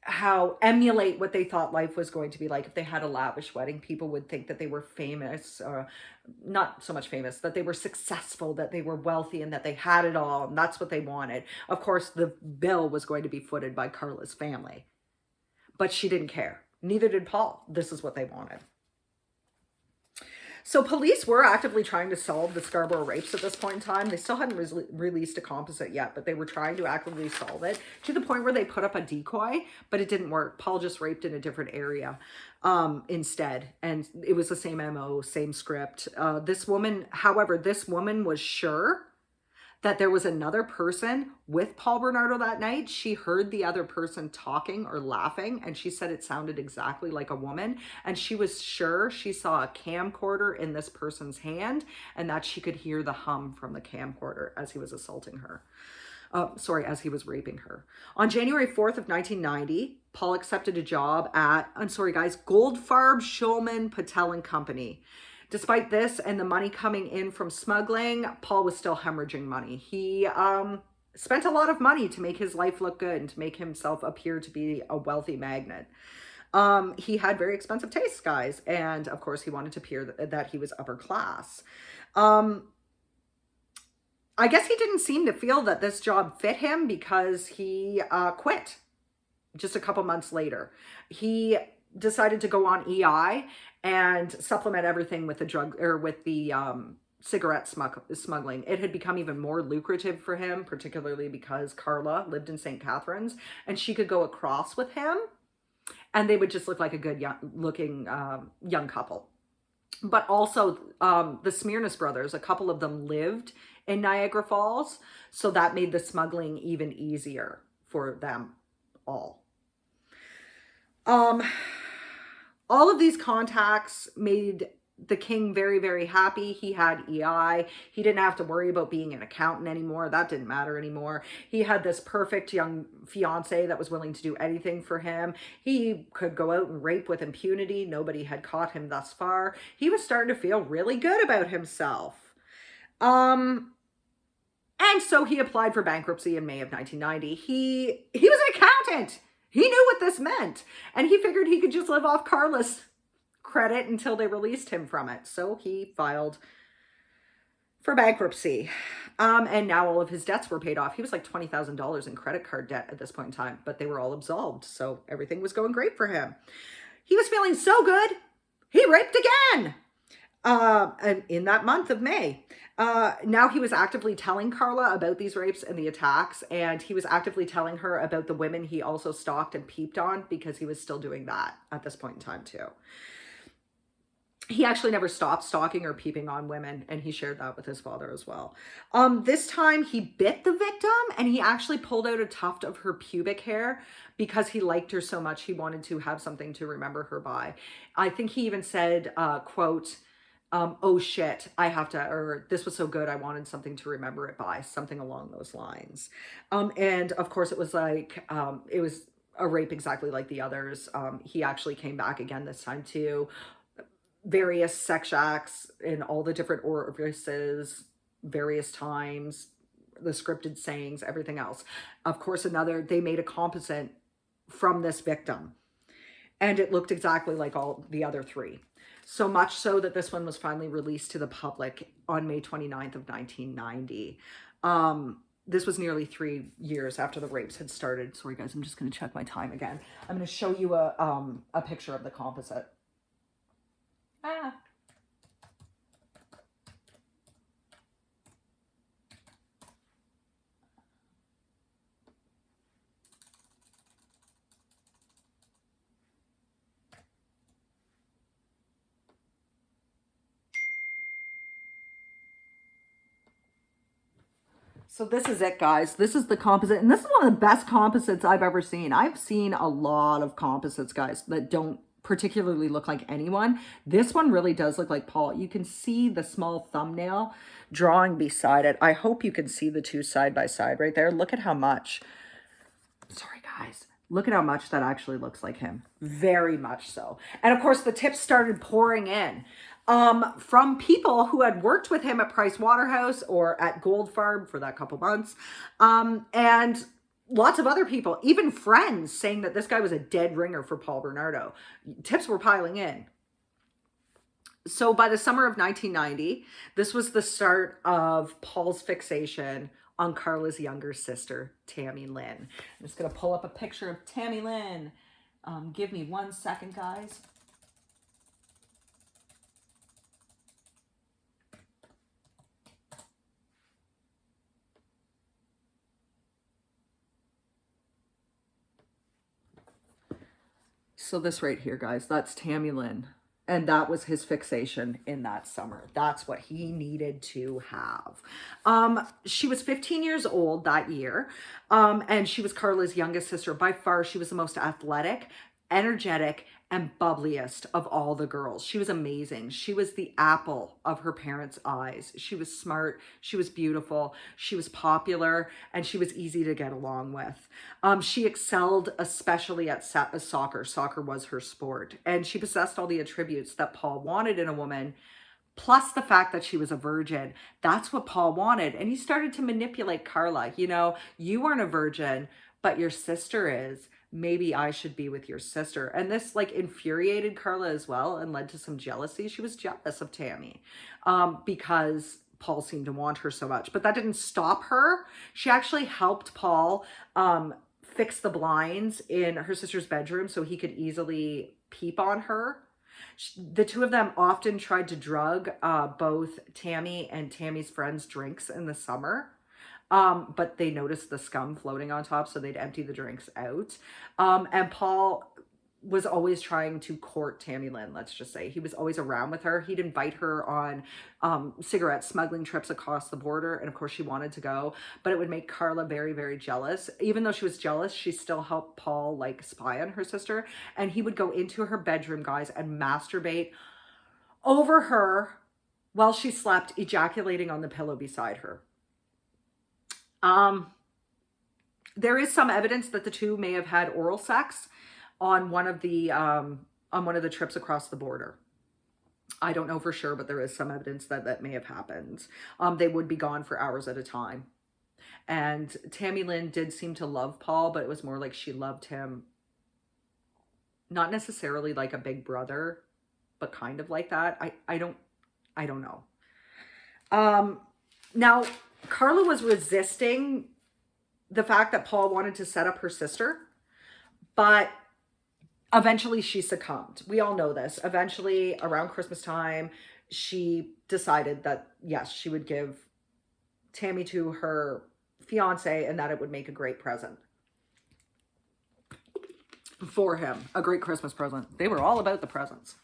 how emulate what they thought life was going to be like. If they had a lavish wedding, people would think that they were famous, or not so much famous, that they were successful, that they were wealthy, and that they had it all, and that's what they wanted. Of course, the bill was going to be footed by Carla's family, but she didn't care. Neither did Paul. This is what they wanted. So police were actively trying to solve the Scarborough rapes at this point in time. They still hadn't released a composite yet, but they were trying to actively solve it, to the point where they put up a decoy, but it didn't work. Paul just raped in a different area instead. And it was the same MO, same script. This woman was sure that there was another person with Paul Bernardo that night. She heard the other person talking or laughing, and she said it sounded exactly like a woman. And she was sure she saw a camcorder in this person's hand, and that she could hear the hum from the camcorder as he was assaulting her. As he was raping her. On January 4th of 1990, Paul accepted a job at, I'm sorry guys, Goldfarb, Shulman, Patel and Company. Despite this and the money coming in from smuggling, Paul was still hemorrhaging money. He spent a lot of money to make his life look good and to make himself appear to be a wealthy magnate. He had very expensive tastes, guys, and of course he wanted to appear that he was upper class. I guess he didn't seem to feel that this job fit him because he quit just a couple months later. He decided to go on EI and supplement everything with the drug or with the cigarette smuggling. It had become even more lucrative for him, particularly because Carla lived in St. Catharines and she could go across with him and they would just look like a good looking young couple. But also the Smirnis brothers, a couple of them lived in Niagara Falls, so that made the smuggling even easier for them all. All of these contacts made the king very, very happy. He had EI. He didn't have to worry about being an accountant anymore. That didn't matter anymore. He had this perfect young fiance that was willing to do anything for him. He could go out and rape with impunity. Nobody had caught him thus far. He was starting to feel really good about himself. And so he applied for bankruptcy in May of 1990. He was an accountant. He knew what this meant. And he figured he could just live off Carla's credit until they released him from it. So he filed for bankruptcy. And now all of his debts were paid off. He was like $20,000 in credit card debt at this point in time, but they were all absolved. So everything was going great for him. He was feeling so good, he raped again. And in that month of May. Now he was actively telling Carla about these rapes and the attacks, and he was actively telling her about the women he also stalked and peeped on because he was still doing that at this point in time too. He actually never stopped stalking or peeping on women, and he shared that with his father as well. This time he bit the victim, and he actually pulled out a tuft of her pubic hair because he liked her so much he wanted to have something to remember her by. I think he even said, quote, oh shit, I have to, or this was so good, I wanted something to remember it by, something along those lines. And of course it was like, it was a rape exactly like the others. He actually came back again this time too. Various sex acts in all the different orifices, various times, the scripted sayings, everything else. Of course, they made a composite from this victim and it looked exactly like all the other three. So much so that this one was finally released to the public on May 29th of 1990. This was nearly 3 years after the rapes had started. Sorry guys, I'm just going to check my time again. I'm going to show you a picture of the composite. So this is it, guys. This is the composite, and this is one of the best composites I've ever seen. I've seen a lot of composites, guys, that don't particularly look like anyone. This one really does look like Paul. You can see the small thumbnail drawing beside it. I hope you can see the two side by side right there. Look at how much, sorry guys, look at how much that actually looks like him. Very much so. And of course the tips started pouring in. From people who had worked with him at Price Waterhouse or at Goldfarb for that couple months, and lots of other people, even friends, saying that this guy was a dead ringer for Paul Bernardo. Tips were piling in. So by the summer of 1990, this was the start of Paul's fixation on Carla's younger sister, Tammy Lynn. I'm just going to pull up a picture of Tammy Lynn. Give me 1 second, guys. So this right here, guys, that's Tammy Lynn. And that was his fixation in that summer. That's what he needed to have. She was 15 years old that year. And she was Carla's youngest sister. By far, she was the most athletic. energetic, and bubbliest of all the girls. She was amazing. She was the apple of her parents' eyes. She was smart. She was beautiful. She was popular, and she was easy to get along with. She excelled especially at soccer. Soccer was her sport, and she possessed all the attributes that Paul wanted in a woman, plus the fact that she was a virgin. That's what Paul wanted. And he started to manipulate Carla. You know, you weren't a virgin, but your sister is. Maybe I should be with your sister. And this like infuriated Carla as well and led to some jealousy. She was jealous of Tammy because Paul seemed to want her so much. But that didn't stop her. She actually helped Paul fix the blinds in her sister's bedroom so he could easily peep on her. The two of them often tried to drug both Tammy and Tammy's friends' drinks in the summer. But they noticed the scum floating on top, so they'd empty the drinks out. And Paul was always trying to court Tammy Lynn, let's just say. He was always around with her. He'd invite her on cigarette smuggling trips across the border, and of course she wanted to go, but it would make Carla very, very jealous. Even though she was jealous, she still helped Paul like spy on her sister, and he would go into her bedroom, guys, and masturbate over her while she slept, ejaculating on the pillow beside her. There is some evidence that the two may have had oral sex on one of the trips across the border. I don't know for sure, but there is some evidence that that may have happened. They would be gone for hours at a time. And Tammy Lynn did seem to love Paul, but it was more like she loved him, not necessarily like a big brother, but kind of like that. I don't know. Now, Carla was resisting the fact that Paul wanted to set up her sister, but eventually she succumbed. We all know this. Eventually, around Christmas time, she decided that, yes, she would give Tammy to her fiance and that it would make a great present for him. A great Christmas present. They were all about the presents.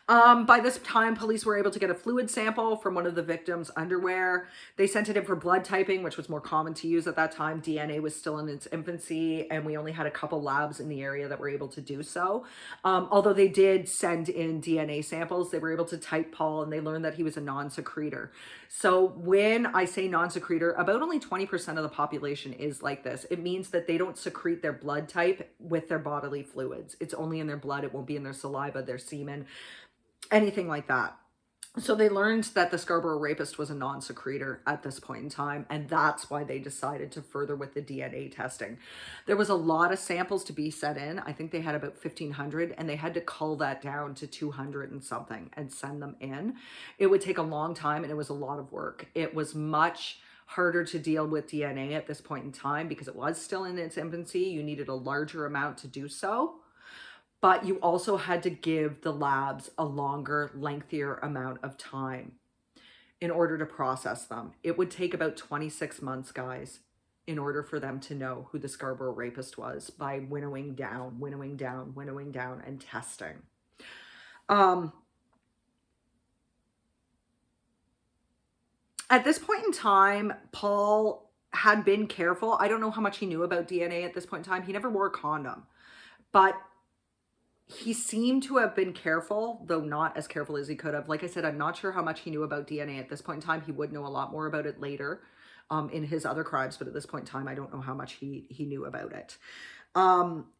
By this time, police were able to get a fluid sample from one of the victims' underwear. They sent it in for blood typing, which was more common to use at that time. DNA was still in its infancy, and we only had a couple labs in the area that were able to do so. Although they did send in DNA samples, they were able to type Paul, and they learned that he was a non-secretor. So when I say non-secretor, about only 20% of the population is like this. It means that they don't secrete their blood type with their bodily fluids. It's only in their blood. It won't be in their saliva, their semen, anything like that. So they learned that the Scarborough rapist was a non-secretor at this point in time, and that's why they decided to further with the DNA testing. There was a lot of samples to be sent in. I think they had about 1,500, and they had to cull that down to 200 and something and send them in. It would take a long time, and it was a lot of work. It was much harder to deal with DNA at this point in time because it was still in its infancy. You needed a larger amount to do so. But you also had to give the labs a longer, lengthier amount of time in order to process them. It would take about 26 months, guys, in order for them to know who the Scarborough rapist was by winnowing down, and testing. At this point in time, Paul had been careful. I don't know how much he knew about DNA at this point in time. He never wore a condom, but he seemed to have been careful, though not as careful as he could have. Like I said, I'm not sure how much he knew about DNA at this point in time. He would know a lot more about it later in his other crimes, but at this point in time, I don't know how much he knew about it.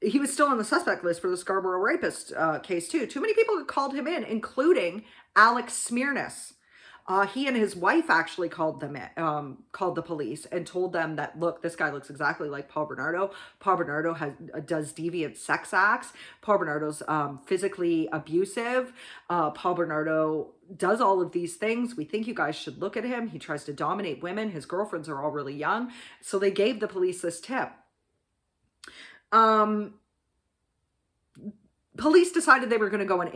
He was still on the suspect list for the Scarborough rapist case too. Too many people had called him in, including Alex Smirnis. He and his wife actually called the police and told them that, look, this guy looks exactly like Paul Bernardo. Paul Bernardo does deviant sex acts. Paul Bernardo's physically abusive. Paul Bernardo does all of these things. We think you guys should look at him. He tries to dominate women. His girlfriends are all really young. So they gave the police this tip. Police decided they were going to go and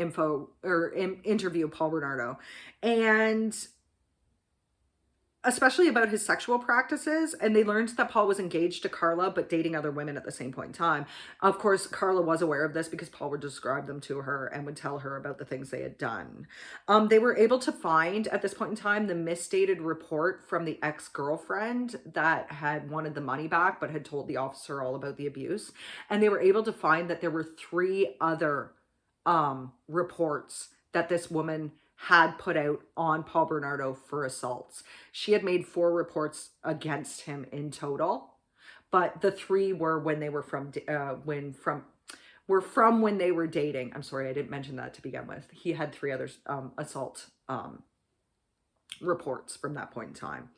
interview Paul Bernardo. And especially about his sexual practices, and they learned that Paul was engaged to Carla but dating other women at the same point in time. Of course, Carla was aware of this because Paul would describe them to her and would tell her about the things they had done. They were able to find, at this point in time, the misstated report from the ex-girlfriend that had wanted the money back but had told the officer all about the abuse. And they were able to find that there were 3 other reports that this woman had put out on Paul Bernardo for assaults. She had made 4 reports against him in total, but the 3 were when they were from when they were dating. I'm sorry, I didn't mention that to begin with. He had 3 other assault reports from that point in time.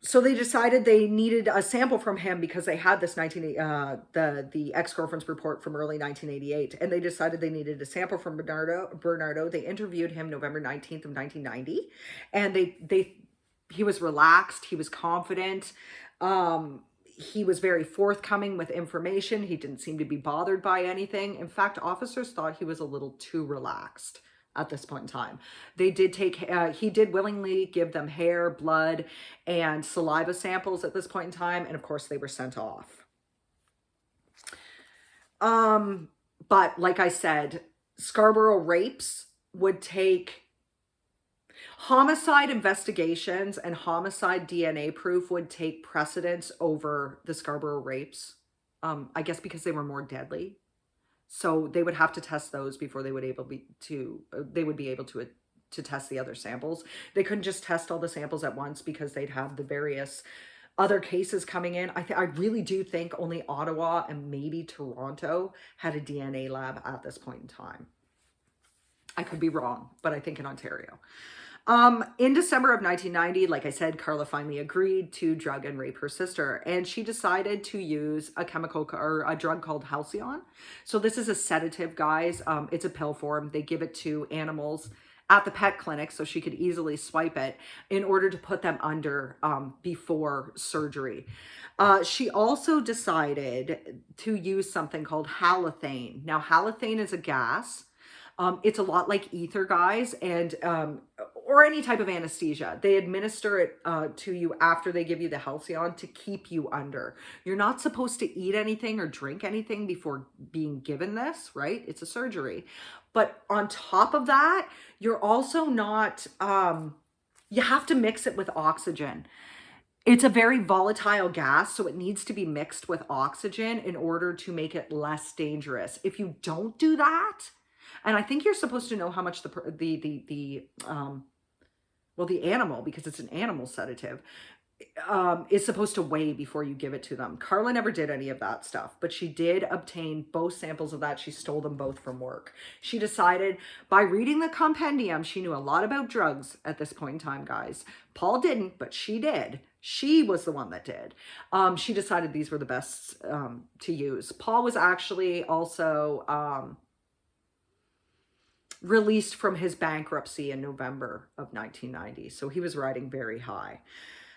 So they decided they needed a sample from him because they had this the ex-girlfriend's report from early 1988, and they decided they needed a sample from Bernardo. They interviewed him November 19th of 1990, and he was relaxed, he was confident, he was very forthcoming with information. He didn't seem to be bothered by anything. In fact, officers thought he was a little too relaxed at this point in time. They did he did willingly give them hair, blood, and saliva samples at this point in time. And of course they were sent off. But like I said, Scarborough rapes would take homicide investigations, and homicide DNA proof would take precedence over the Scarborough rapes. I guess because they were more deadly. So they would have to test those before they would be able to test the other samples. They couldn't just test all the samples at once because they'd have the various other cases coming in. I really do think only Ottawa and maybe Toronto had a DNA lab at this point in time. I could be wrong, but I think in Ontario. In December of 1990, like I said, Carla finally agreed to drug and rape her sister, and she decided to use a chemical or a drug called Halcyon. So this is a sedative, guys. It's a pill form. They give it to animals at the pet clinic so she could easily swipe it in order to put them under before surgery. She also decided to use something called halothane. Now, halothane is a gas. It's a lot like ether, guys, and or any type of anesthesia. They administer it to you after they give you the Halcyon to keep you under. You're not supposed to eat anything or drink anything before being given this, right? It's a surgery. But on top of that, you're also not, you have to mix it with oxygen. It's a very volatile gas, so it needs to be mixed with oxygen in order to make it less dangerous. If you don't do that, and I think you're supposed to know how much the animal, because it's an animal sedative, is supposed to weigh before you give it to them. Carla never did any of that stuff, but she did obtain both samples of that. She stole them both from work. She decided by reading the compendium, she knew a lot about drugs at this point in time, guys. Paul didn't, but she did. She was the one that did. She decided these were the best to use. Paul was actually also released from his bankruptcy in November of 1990. So he was riding very high.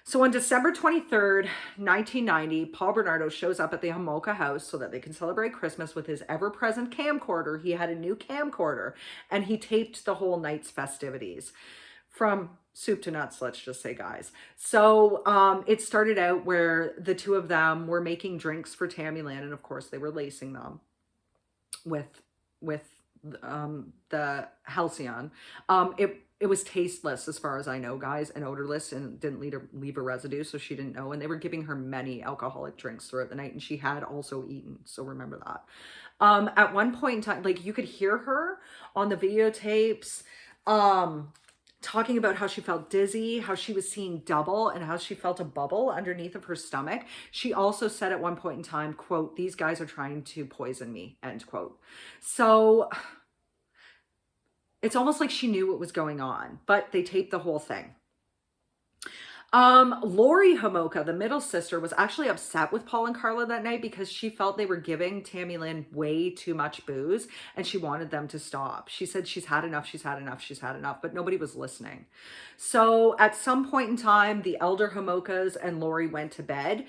So on December 23rd, 1990, Paul Bernardo shows up at the Homolka house so that they can celebrate Christmas with his ever-present camcorder. He had a new camcorder, and he taped the whole night's festivities from soup to nuts, let's just say, guys. So it started out where the two of them were making drinks for Tammy Lynn, and of course they were lacing them with the Halcyon. It was tasteless as far as I know, guys, and odorless, and didn't leave a residue, so she didn't know. And they were giving her many alcoholic drinks throughout the night, and she had also eaten, so remember that. At one point in time, like, you could hear her on the videotapes talking about how she felt dizzy, how she was seeing double, and how she felt a bubble underneath of her stomach. She also said at one point in time, quote, "These guys are trying to poison me," end quote. So it's almost like she knew what was going on, but they taped the whole thing. Lori Homolka, the middle sister, was actually upset with Paul and Carla that night because she felt they were giving Tammy Lynn way too much booze and she wanted them to stop. She said she's had enough, she's had enough, she's had enough, but nobody was listening. So at some point in time, the elder Homolkas and Lori went to bed.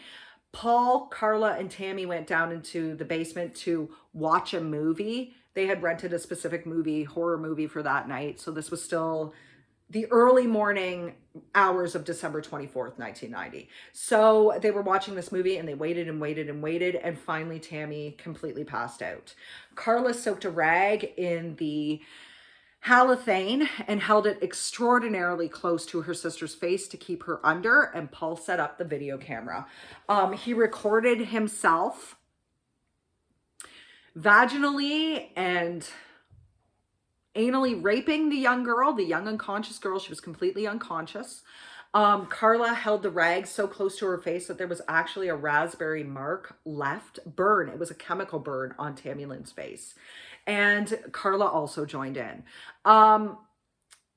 Paul, Carla, and Tammy went down into the basement to watch a movie. They had rented a specific movie, horror movie, for that night. So this was still the early morning hours of December 24th, 1990. So they were watching this movie and they waited and waited and waited. And finally, Tammy completely passed out. Carla soaked a rag in the halothane and held it extraordinarily close to her sister's face to keep her under. And Paul set up the video camera. He recorded himself vaginally and anally raping the young girl, the young unconscious girl. She was completely unconscious. Carla held the rag so close to her face that there was actually a raspberry mark burn. It was a chemical burn on Tammy Lynn's face. And Carla also joined in.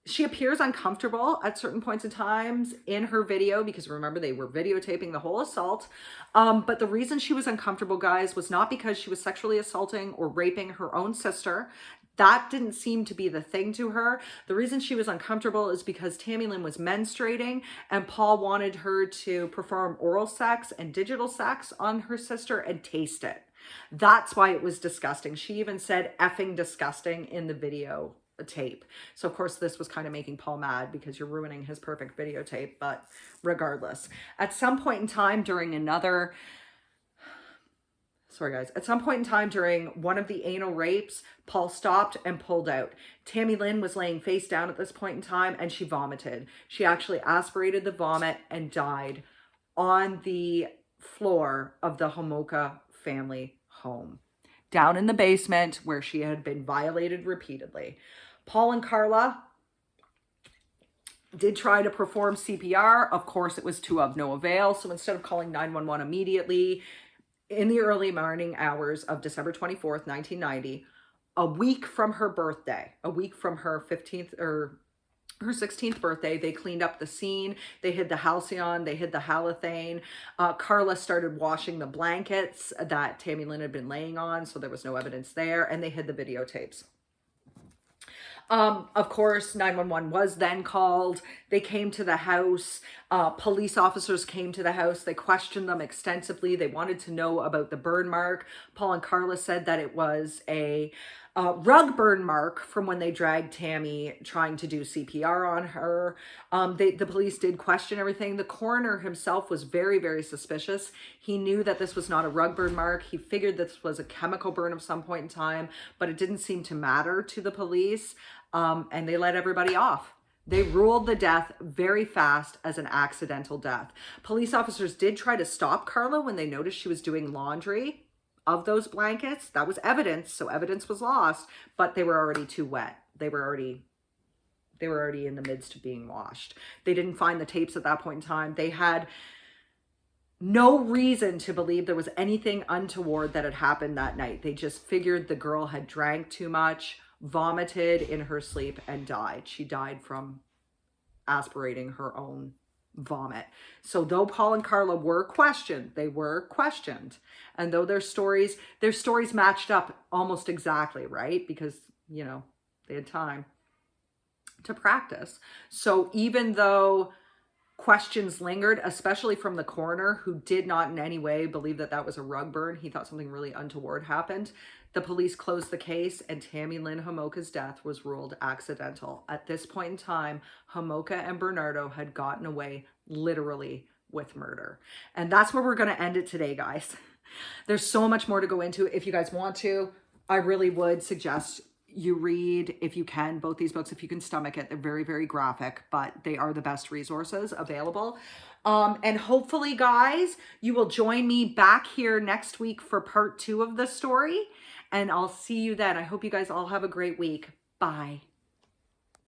She appears uncomfortable at certain points in times in her video because remember, they were videotaping the whole assault. But the reason she was uncomfortable, guys, was not because she was sexually assaulting or raping her own sister. That didn't seem to be the thing to her. The reason she was uncomfortable is because Tammy Lynn was menstruating and Paul wanted her to perform oral sex and digital sex on her sister and taste it. That's why it was disgusting. She even said effing disgusting in the video tape. So of course this was kind of making Paul mad because you're ruining his perfect videotape, but regardless. At some point in time during one of the anal rapes, Paul stopped and pulled out. Tammy Lynn was laying face down at this point in time and she vomited. She actually aspirated the vomit and died on the floor of the Homolka family home, down in the basement where she had been violated repeatedly. Paul and Carla did try to perform CPR. Of course, it was of no avail. So instead of calling 911 immediately, in the early morning hours of December 24th, 1990, a week from her birthday, a week from her 15th or her 16th birthday, they cleaned up the scene. They hid the halcyon, they hid the halothane. Carla started washing the blankets that Tammy Lynn had been laying on, so there was no evidence there, and they hid the videotapes. Of course, 911 was then called. They came to the house. Police officers came to the house. They questioned them extensively. They wanted to know about the burn mark. Paul and Carla said that it was a rug burn mark from when they dragged Tammy trying to do CPR on her. The police did question everything. The coroner himself was very, very suspicious. He knew that this was not a rug burn mark. He figured this was a chemical burn of some point in time, but it didn't seem to matter to the police. And they let everybody off. They ruled the death very fast as an accidental death. Police officers did try to stop Carla when they noticed she was doing laundry of those blankets. That was evidence, so evidence was lost, but they were already too wet. They were already in the midst of being washed. They didn't find the tapes at that point in time. They had no reason to believe there was anything untoward that had happened that night. They just figured the girl had drank too much, vomited in her sleep, and died. She died from aspirating her own vomit. So though Paul and Carla were questioned, and though their stories matched up almost exactly, right? Because, you know, they had time to practice. So even though questions lingered, especially from the coroner, who did not in any way believe that that was a rug burn, he thought something really untoward happened, the police closed the case and Tammy Lynn Homolka's death was ruled accidental. At this point in time, Homolka and Bernardo had gotten away literally with murder. And that's where we're going to end it today, guys. There's so much more to go into. If you guys want to, I really would suggest you read, if you can, both these books, if you can stomach it. They're very, very graphic, but they are the best resources available. And hopefully, guys, you will join me back here next week for part 2 of the story. And I'll see you then. I hope you guys all have a great week. Bye.